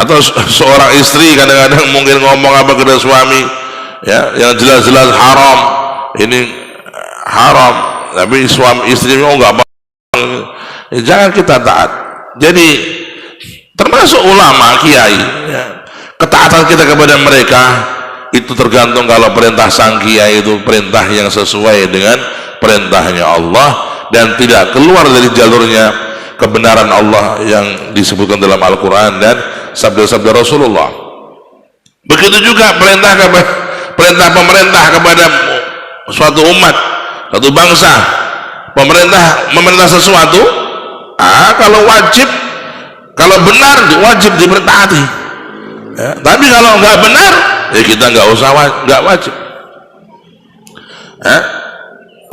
atau seorang istri kadang-kadang mungkin ngomong apa kepada suami, ya, yang jelas-jelas haram. Ini haram, tapi suami istri nggak mau. Ya, jangan kita taat. Jadi termasuk ulama kiai, ya, ketaatan kita kepada mereka itu tergantung kalau perintah sang kiai itu perintah yang sesuai dengan perintahnya Allah dan tidak keluar dari jalurnya kebenaran Allah yang disebutkan dalam Al-Quran dan sabda-sabda Rasulullah. Begitu juga perintah pemerintah kepada suatu umat, suatu bangsa, memerintah sesuatu, kalau wajib, kalau benar wajib dipertaati, ya, tapi kalau nggak benar ya kita nggak usah, nggak wajib.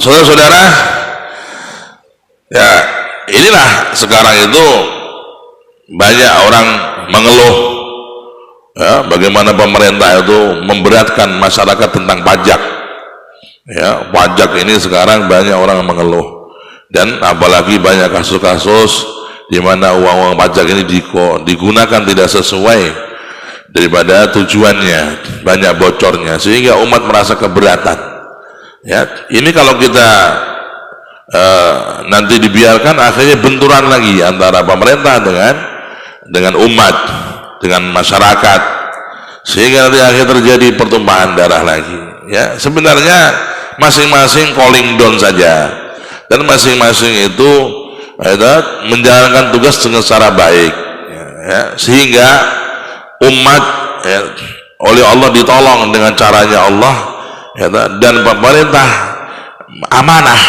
Saudara-saudara, ya inilah sekarang itu banyak orang mengeluh, ya, bagaimana pemerintah itu memberatkan masyarakat tentang pajak. Ya, pajak ini sekarang banyak orang mengeluh, dan apalagi banyak kasus-kasus di mana uang-uang pajak ini digunakan tidak sesuai daripada tujuannya, banyak bocornya sehingga umat merasa keberatan. Ya, ini kalau kita nanti dibiarkan akhirnya benturan lagi antara pemerintah dengan umat, dengan masyarakat, sehingga nanti akhirnya terjadi pertumpahan darah lagi. Ya, sebenarnya masing-masing calling down saja, dan masing-masing itu menjalankan tugas dengan secara baik, ya, sehingga umat, ya, oleh Allah ditolong dengan caranya Allah, ya, dan pemerintah amanah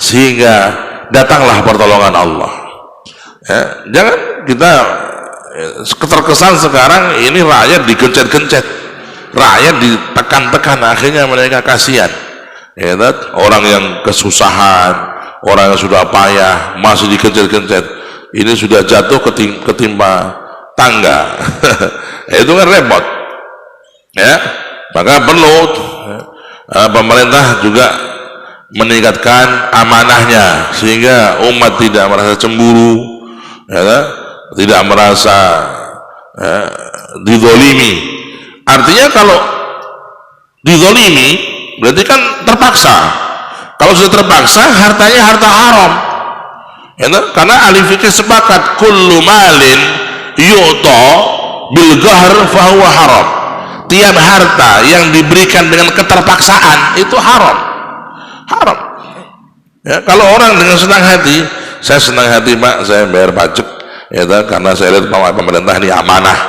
sehingga datanglah pertolongan Allah. Ya, jangan kita terkesan sekarang ini rakyat digencet-gencet, rakyat ditekan-tekan, akhirnya mereka kasihan, ya, orang yang kesusahan, orang yang sudah payah masih digencet-gencet, ini sudah jatuh ketimpa tangga. Itu kan repot, ya. Maka perlu pemerintah juga meningkatkan amanahnya sehingga umat tidak merasa cemburu, ya, tidak merasa dizolimi. Artinya kalau dizolimi berarti kan terpaksa. Kalau sudah terpaksa, hartanya harta haram, Ya, karena ahli fikih sepakat kullu malin yu'ta bil ghahr fahuwa haram. Tiap harta yang diberikan dengan keterpaksaan itu haram. Haram. Ya, kalau orang dengan senang hati, saya senang hati Pak, saya bayar pajak, ya, karena saya lihat pemerintah ini amanah,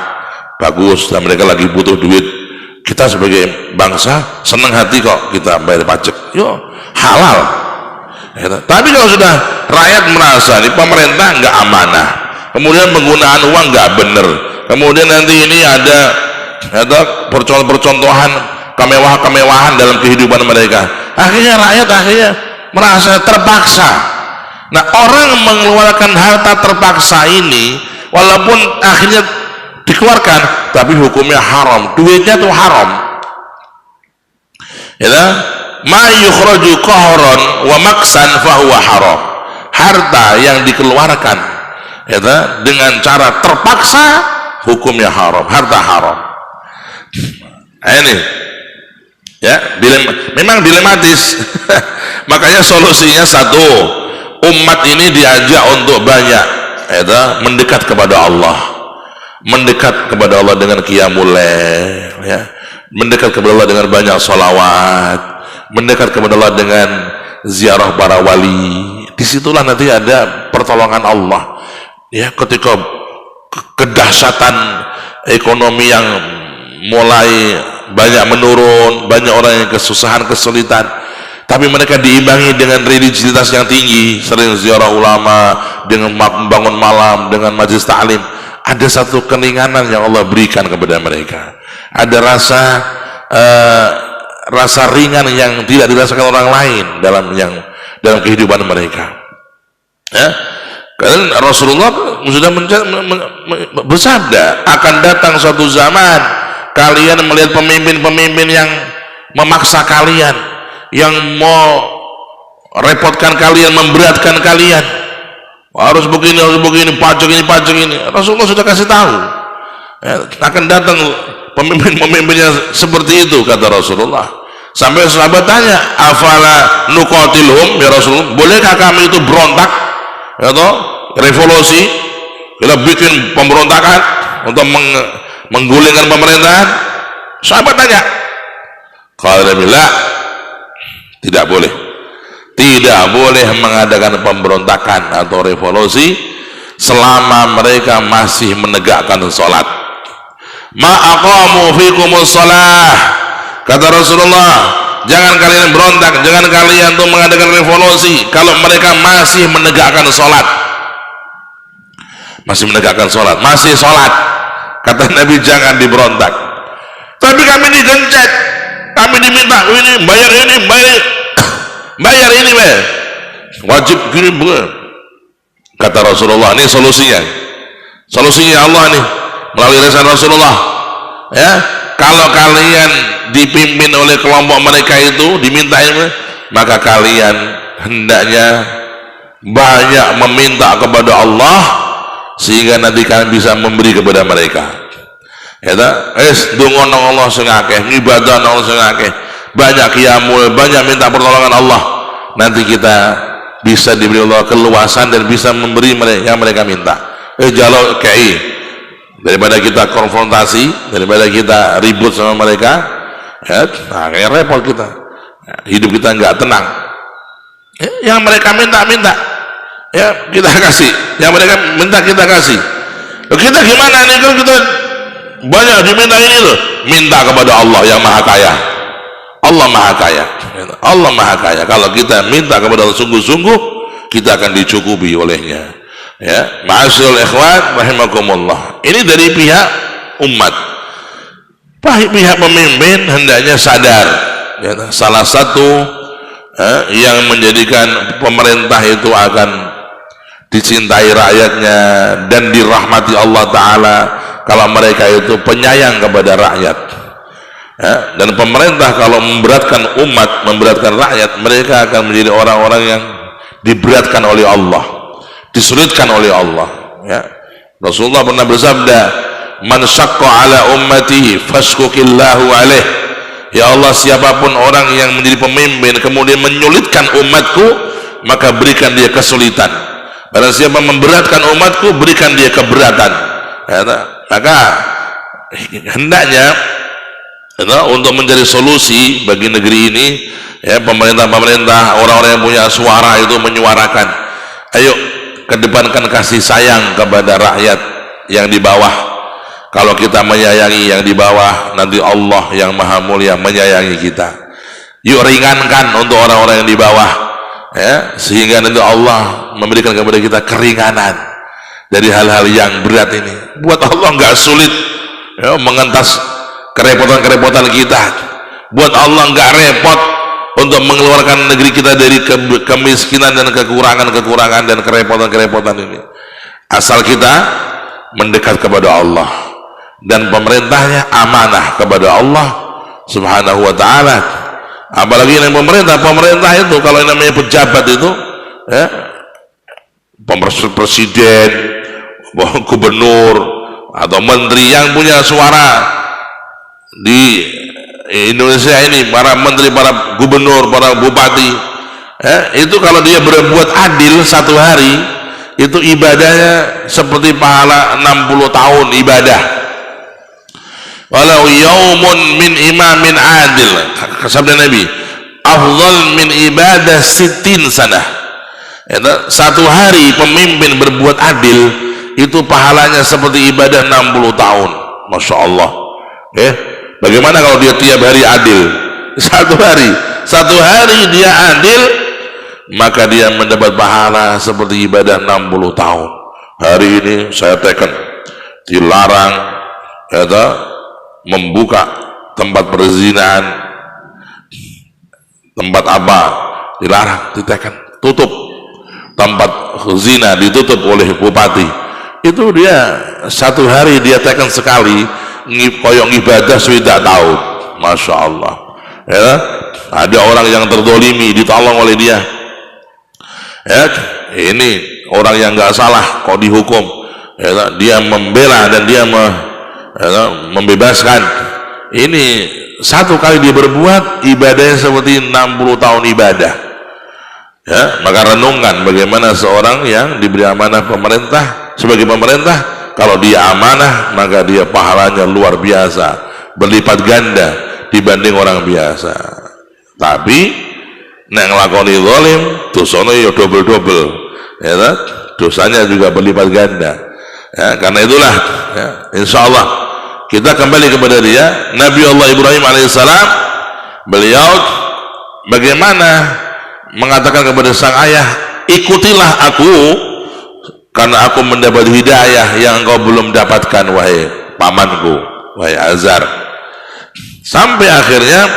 bagus, dan mereka lagi butuh duit. Kita sebagai bangsa senang hati kok kita bayar pajak, yo halal. Ya, tapi kalau sudah rakyat merasa ini pemerintah nggak amanah, kemudian penggunaan uang nggak bener, kemudian nanti ini ada percontohan kemewahan dalam kehidupan mereka, akhirnya rakyat merasa terpaksa. Nah, orang mengeluarkan harta terpaksa ini walaupun akhirnya dikeluarkan tapi hukumnya haram, duitnya tuh haram. Ya, ma yukhraju qahran wa maksan fahuwa haram. Harta yang dikeluarkan ya, dengan cara terpaksa hukumnya haram, harta haram. Ini ya, memang dilematis. Makanya solusinya satu, umat ini diajak untuk banyak mendekat kepada Allah, mendekat kepada Allah dengan qiyamul lail, ya, mendekat kepada Allah dengan banyak sholawat, mendekat kepada Allah dengan ziarah para wali. Disitulah nanti ada pertolongan Allah, ya, ketika kedahsyatan ekonomi yang mulai banyak menurun, banyak orang yang kesusahan, kesulitan, tapi mereka diimbangi dengan religiositas yang tinggi, sering ziarah ulama, dengan membangun malam, dengan majelis ta'lim. Ada satu keringanan yang Allah berikan kepada mereka, ada rasa ringan yang tidak dirasakan orang lain dalam kehidupan mereka, ya. Karena Rasulullah sudah bersabda, akan datang suatu zaman kalian melihat pemimpin-pemimpin yang memaksa kalian, yang mau repotkan kalian, memberatkan kalian, harus begini, pajak ini. Rasulullah sudah kasih tahu, ya, akan datang pemimpin-pemimpin yang seperti itu, kata Rasulullah. Sampai sahabat tanya, afala nuqatilhum ya Rasulullah, bolehkah kami itu berontak, ya toh, revolusi, kita bikin pemberontakan untuk menggulingkan pemerintahan? Sahabat tanya, qala billah, tidak boleh mengadakan pemberontakan atau revolusi selama mereka masih menegakkan sholat. Ma aqamu fikumus shalah, kata Rasulullah, jangan kalian berontak, jangan kalian tuh mengadakan revolusi kalau mereka masih menegakkan sholat, masih sholat. Kata Nabi, jangan diberontak. Tapi kami digencet, kami diminta ini, bayar ini, wajib gini, bukan? Kata Rasulullah, ini solusinya Allah nih melalui lisan Rasulullah, ya. Kalau kalian dipimpin oleh kelompok mereka itu, diminta ini, maka kalian hendaknya banyak meminta kepada Allah, sehingga nanti kalian bisa memberi kepada mereka. Ya, dungo nang Allah sing akeh, ibadah nang Allah sing akeh, banyak qiyamul, banyak minta pertolongan Allah. Nanti kita bisa diberi Allah keluasan dan bisa memberi yang mereka minta. Jalo KI, daripada kita konfrontasi, daripada kita ribut sama mereka, ya, nah, kayak repot kita, hidup kita nggak tenang. Yang mereka minta, ya kita kasih, yang mereka minta kita kasih. Kita gimana nih kalau kita banyak diminta ini loh? Minta kepada Allah yang maha kaya. Allah maha kaya. Kalau kita minta kepada Allah sungguh-sungguh, kita akan dicukupi olehnya, ya. Ma'asyiral ikhwan rahimakumullah. Ini dari pihak umat. Pihak pemimpin hendaknya sadar, ya, salah satu yang menjadikan pemerintah itu akan dicintai rakyatnya dan dirahmati Allah Ta'ala kalau mereka itu penyayang kepada rakyat, ya. Dan pemerintah kalau memberatkan umat, memberatkan rakyat, mereka akan menjadi orang-orang yang diberatkan oleh Allah, disulitkan oleh Allah, ya. Rasulullah pernah bersabda, man syaqqa ala ummatihi fashkukillahu alaih. Ya Allah, siapapun orang yang menjadi pemimpin kemudian menyulitkan umatku, maka berikan dia kesulitan, Barang siapa memberatkan umatku, berikan dia keberatan. Maka hendaknya untuk mencari solusi bagi negeri ini, ya, pemerintah-pemerintah, orang-orang yang punya suara itu menyuarakan, ayo kedepankan kasih sayang kepada rakyat yang di bawah. Kalau kita menyayangi yang di bawah, nanti Allah yang maha mulia menyayangi kita. Yuk ringankan untuk orang-orang yang di bawah, ya, sehingga nanti Allah memberikan kepada kita keringanan dari hal-hal yang berat ini. Buat Allah nggak sulit, ya, mengentas kerepotan-kerepotan kita. Buat Allah nggak repot untuk mengeluarkan negeri kita dari kemiskinan dan kekurangan-kekurangan dan kerepotan-kerepotan ini, asal kita mendekat kepada Allah dan pemerintahnya amanah kepada Allah subhanahu wa ta'ala. Apalagi yang pemerintah itu, kalau yang namanya pejabat itu, ya, presiden, gubernur atau menteri yang punya suara di Indonesia ini, para menteri, para gubernur, para bupati, itu kalau dia berbuat adil satu hari, itu ibadahnya seperti pahala 60 tahun ibadah. Walau yaumun min imamin adil, sabda Nabi, afdal min ibadah 60 sanah. Satu hari pemimpin berbuat adil itu pahalanya seperti ibadah 60 tahun. Masya Allah. Bagaimana kalau dia tiap hari adil? Satu hari dia adil, maka dia mendapat pahala seperti ibadah 60 tahun. Hari ini saya teken dilarang, membuka tempat perzinahan, tempat apa dilarang, diteken, tutup tempat zina, ditutup oleh bupati. Itu dia satu hari dia teken sekali, koyong ibadah sudah tahu. Masya Allah, ya, ada orang yang terdolimi ditolong oleh dia, ya, ini orang yang nggak salah kok dihukum, ya, dia membela dan dia membebaskan. Ini satu kali dia berbuat ibadahnya seperti 60 tahun ibadah, ya. Maka renungkan bagaimana seorang yang diberi amanah pemerintah, sebagai pemerintah, kalau dia amanah maka dia pahalanya luar biasa, berlipat ganda dibanding orang biasa. Tapi nek nglakoni zalim dosane ya double-double, ya, dosanya juga berlipat ganda, ya. Karena itulah, ya, insyaallah kita kembali kepada dia, Nabi Allah Ibrahim alaihissalam. Beliau bagaimana mengatakan kepada sang ayah, ikutilah aku karena aku mendapat hidayah yang engkau belum dapatkan, wahai pamanku, wahai Azar. Sampai akhirnya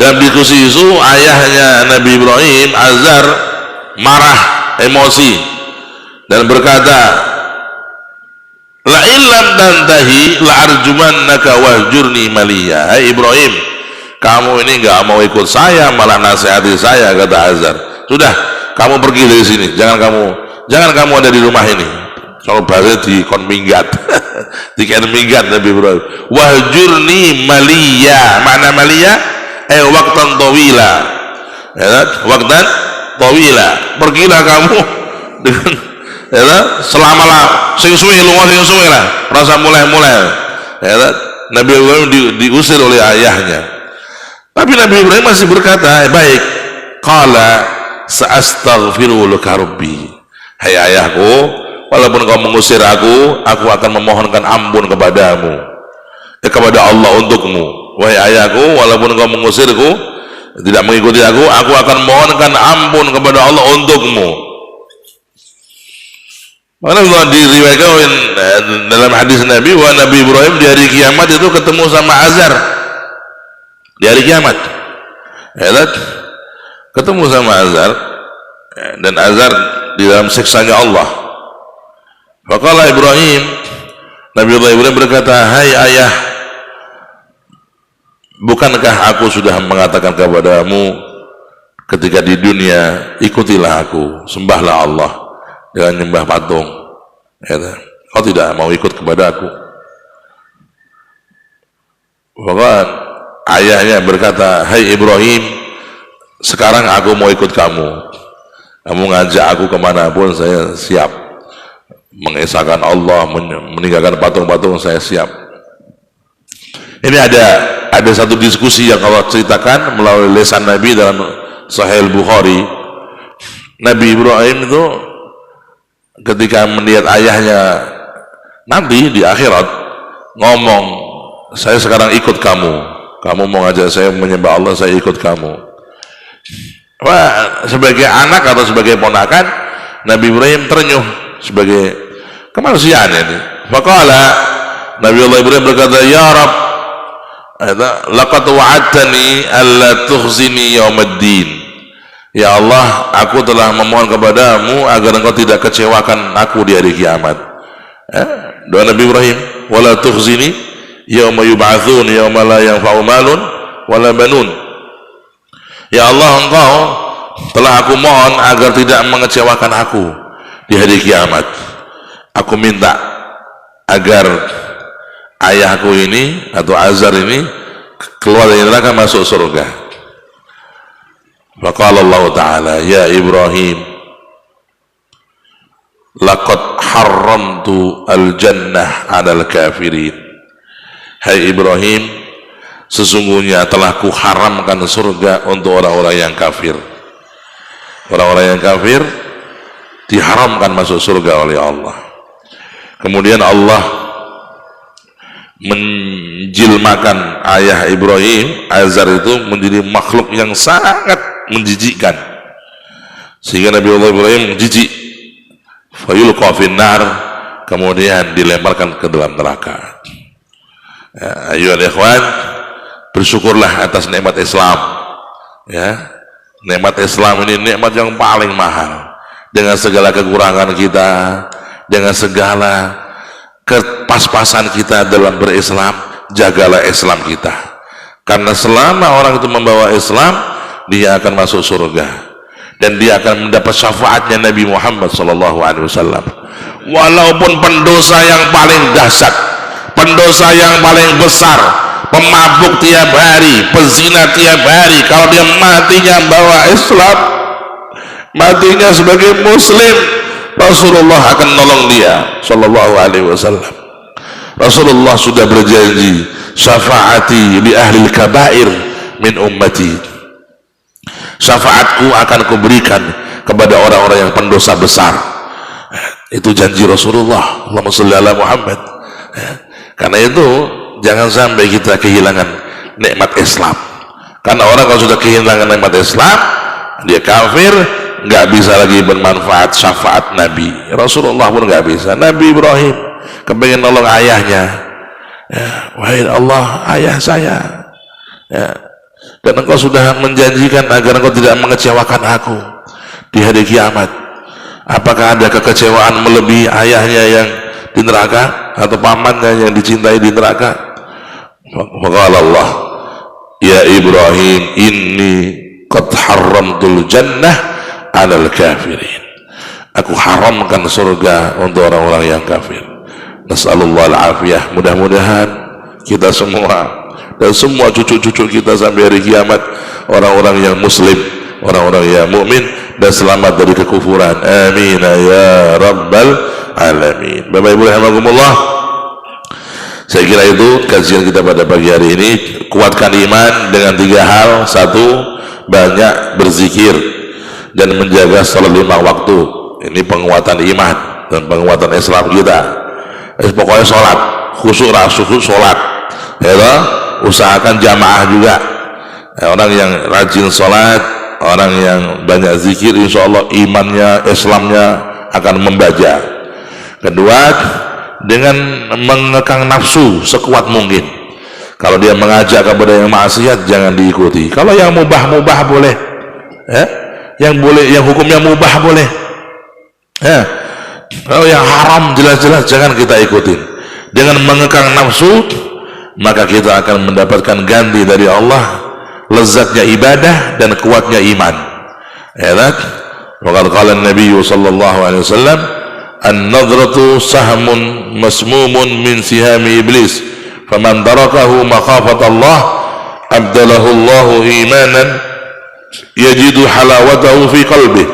dalam diskusi itu ayahnya Nabi Ibrahim, Azar, marah, emosi dan berkata, la illam tantahi la arjumannaka wahjurni maliya. Hai Ibrahim, kamu ini nggak mau ikut saya, malah nasihati saya, kata Azar. Sudah, kamu pergi dari sini, jangan kamu ada di rumah ini. Kalau bahasa di kon minggat di kan minggat Nabi Ibrahim. Wahjurni maliya, mana maliya? Waktan tawila, ya, waktan tawila, pergilah kamu dengan, ya, selama lah sing suwe lunga sing suwe lah, rasa mulai, ya. Nabi Ibrahim diusir oleh ayahnya, tapi Nabi Ibrahim masih berkata, baik, qala sa'astaghfiru laka rabbi. Hai ayahku, walaupun kau mengusir aku akan memohonkan ampun kepadamu, kepada Allah untukmu. Wahai ayahku, walaupun kau mengusirku, tidak mengikuti aku akan mohonkan ampun kepada Allah untukmu. Karena diriwayatkan dalam hadis Nabi, wa Nabi Ibrahim di hari kiamat itu ketemu sama Azar di hari kiamat, ya, ketemu sama Azar, dan Azar di dalam siksanya Allah. Faqala Ibrahim, Nabi Ibrahim berkata, hai ayah, bukankah aku sudah mengatakan kepadamu ketika di dunia, ikutilah aku, sembahlah Allah, jangan nyembah patung, ya, kau tidak mau ikut kepada aku. Bahkan ayahnya berkata, hai Ibrahim, sekarang aku mau ikut kamu, Kamu ngajak aku kemanapun saya siap. Mengesahkan Allah, meninggalkan patung-patung saya siap. Ini ada satu diskusi yang Allah ceritakan melalui lisan Nabi dalam Sahih Bukhari. Nabi Ibrahim itu ketika melihat ayahnya nanti di akhirat ngomong, saya sekarang ikut kamu. Kamu mau ngajak saya menyembah Allah, saya ikut kamu. Wah, sebagai anak atau sebagai ponakan, Nabi Ibrahim terenyuh sebagai kemanusiaan ini. Faqala, Nabi Allah Ibrahim berkata, ya Rabb, laqad wa'adtani alla tukhzini yaumaddin. Ya Allah, aku telah memohon kepadamu agar engkau tidak kecewakan aku di hari kiamat. Doa Nabi Ibrahim, wala tukhzini yauma yub'atsun yauma la yanfa'u malun wala banun. Ya Allah, engkau telah aku mohon agar tidak mengecewakan aku di hari kiamat. Aku minta agar ayahku ini atau Azar ini keluar dari neraka masuk surga. Maka Allah Ta'ala, ya Ibrahim, laqad haramtu al-jannah 'alal kafirin. Hai Ibrahim, sesungguhnya telah kuharamkan surga untuk orang-orang yang kafir. Orang-orang yang kafir diharamkan masuk surga oleh Allah. Kemudian Allah menjilmakan ayah Ibrahim, Azar itu menjadi makhluk yang sangat menjijikkan, sehingga Nabi Allah Ibrahim jijik. Fayulqa finnar, kemudian dilemparkan ke dalam neraka. Ya, ayyuhal ikhwan, bersyukurlah atas nikmat Islam. Ya, nikmat Islam ini nikmat yang paling mahal. Dengan segala kekurangan kita, dengan segala kepas-pasan kita dalam berislam, jagalah Islam kita. Karena selama orang itu membawa Islam, dia akan masuk surga dan dia akan mendapat syafaatnya Nabi Muhammad SAW. Walaupun pendosa yang paling dahsyat, pendosa yang paling besar, pemabuk tiap hari, pezina tiap hari, kalau dia matinya bawa Islam, matinya sebagai Muslim, Rasulullah akan nolong dia SAW. Rasulullah sudah berjanji, syafaati li ahli kabair min ummati, syafaatku akan kuberikan kepada orang-orang yang pendosa besar. Itu janji Rasulullah. Allahumma sholli ala Muhammad. Karena itu jangan sampai kita kehilangan nikmat Islam. Karena orang kalau sudah kehilangan nikmat Islam, dia kafir, nggak bisa lagi bermanfaat syafaat Nabi. Rasulullah pun nggak bisa. Nabi Ibrahim kepengen nolong ayahnya. Ya, wahai Allah, ayah saya. Ya, dan engkau sudah menjanjikan agar engkau tidak mengecewakan aku di hari kiamat. Apakah ada kekecewaan melebihi ayahnya yang di neraka atau pamannya yang dicintai di neraka? Maka Allah, ya Ibrahim, inni qad haramtul jannah 'alal kafirin. Aku haramkan surga untuk orang-orang yang kafir. Nas'alullah al-afiyah. Mudah-mudahan kita semua dan semua cucu-cucu kita sampai hari kiamat orang-orang yang muslim, orang-orang yang mukmin dan selamat dari kekufuran. Amin ya rabbal alamin. Bapak Ibu rahimakumullah, saya kira itu kajian kita pada pagi hari ini. Kuatkan iman dengan 3 hal. 1, banyak berzikir dan menjaga salat 5 waktu. Ini penguatan iman dan penguatan Islam kita. Pokoknya sholat, khusyuk sholat, ya, usahakan jamaah juga. Orang yang rajin sholat, orang yang banyak zikir, insya Allah imannya, Islamnya akan membaja. Kedua, dengan mengekang nafsu sekuat mungkin. Kalau dia mengajak kepada yang maksiat, jangan diikuti. Kalau yang mubah boleh, ya? Yang hukumnya mubah boleh, ya. Kalau yang haram jelas-jelas jangan kita ikutin. Dengan mengekang nafsu, maka kita akan mendapatkan ganti dari Allah, lezatnya ibadah dan kuatnya iman. Ya kan? Maka qala Nabi sallallahu alaihi wasallam, an-nadratu sahmun masmumun min sihami iblis, faman tarakahu makhafat Allah abdalahu Allahu imanan yajidu halawatahu fi qalbih.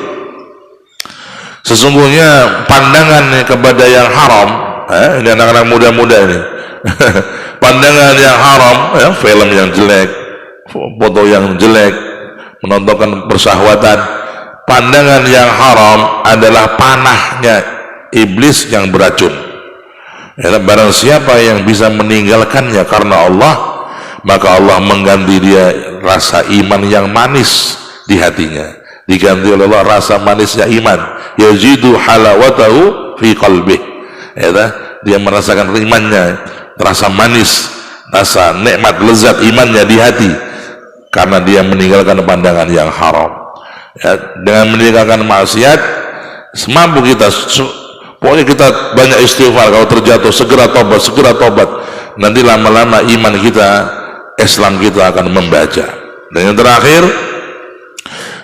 Sesungguhnya pandangan kepada yang haram, ini anak-anak muda-muda ini, pandangan yang haram, film yang jelek, foto yang jelek, menontonkan persyahwatan, pandangan yang haram adalah panahnya iblis yang beracun. Barang siapa yang bisa meninggalkannya karena Allah, maka Allah mengganti dia rasa iman yang manis di hatinya, diganti oleh Allah rasa manisnya iman, yazidu halawatahu fi qalbih. Dia merasakan imannya, rasa manis, rasa nikmat lezat imannya di hati karena dia meninggalkan pandangan yang haram. Dengan meninggalkan maksiat, semampu kita, pokoknya kita banyak istighfar. Kalau terjatuh segera tobat, nanti lama-lama iman kita, Islam kita akan membaca. Dan yang terakhir,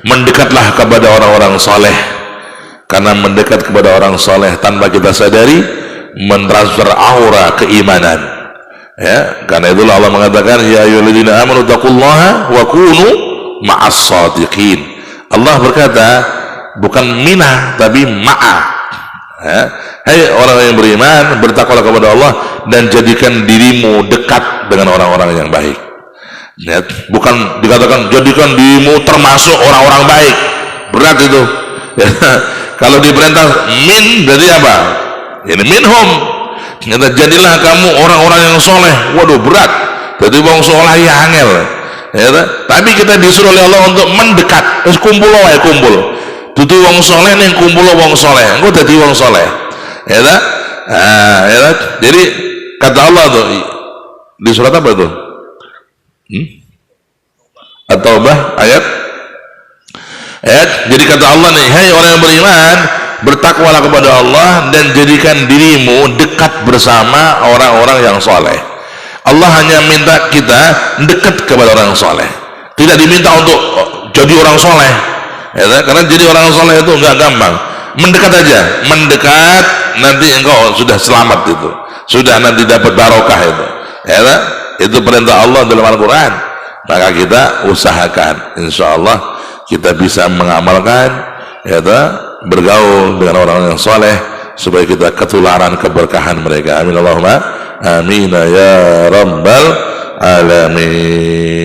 mendekatlah kepada orang-orang soleh, karena mendekat kepada orang soleh tanpa kita sadari mentransfer aura keimanan. Karena itulah Allah mengatakan, ya ayyuhalladzina amanu taqullaha wa kunu ma'as shadiqin. Allah berkata bukan minah tapi ma'a. Hai orang yang beriman, bertakwalah kepada Allah dan jadikan dirimu dekat dengan orang-orang yang baik. Bukan dikatakan jadikan dirimu termasuk orang-orang baik, berat itu. Kalau diperintah min berarti apa? Ini minhum. Jadilah kamu orang-orang yang soleh. Waduh, berat. Jadi wong soleh ya angel. Tapi kita disuruh oleh Allah untuk mendekat. Terus kumpul. Dudu wong soleh nih, kumpul wong soleh. Engko dadi wong soleh. Jadi kata Allah tuh di surat apa tuh? At-Taubah ayat. Jadi kata Allah nih, hai orang yang beriman, bertakwalah kepada Allah dan jadikan dirimu dekat bersama orang-orang yang soleh. Allah hanya minta kita dekat kepada orang soleh, tidak diminta untuk jadi orang soleh. Karena jadi orang soleh itu enggak gampang. Mendekat aja, mendekat, nanti engkau sudah selamat itu, sudah nanti dapat barokah itu. Itu perintah Allah dalam Al-Quran. Maka kita usahakan, insya Allah kita bisa mengamalkan, bergaul dengan orang yang soleh supaya kita ketularan keberkahan mereka. Amin Allahumma amin ya rabbal alamin.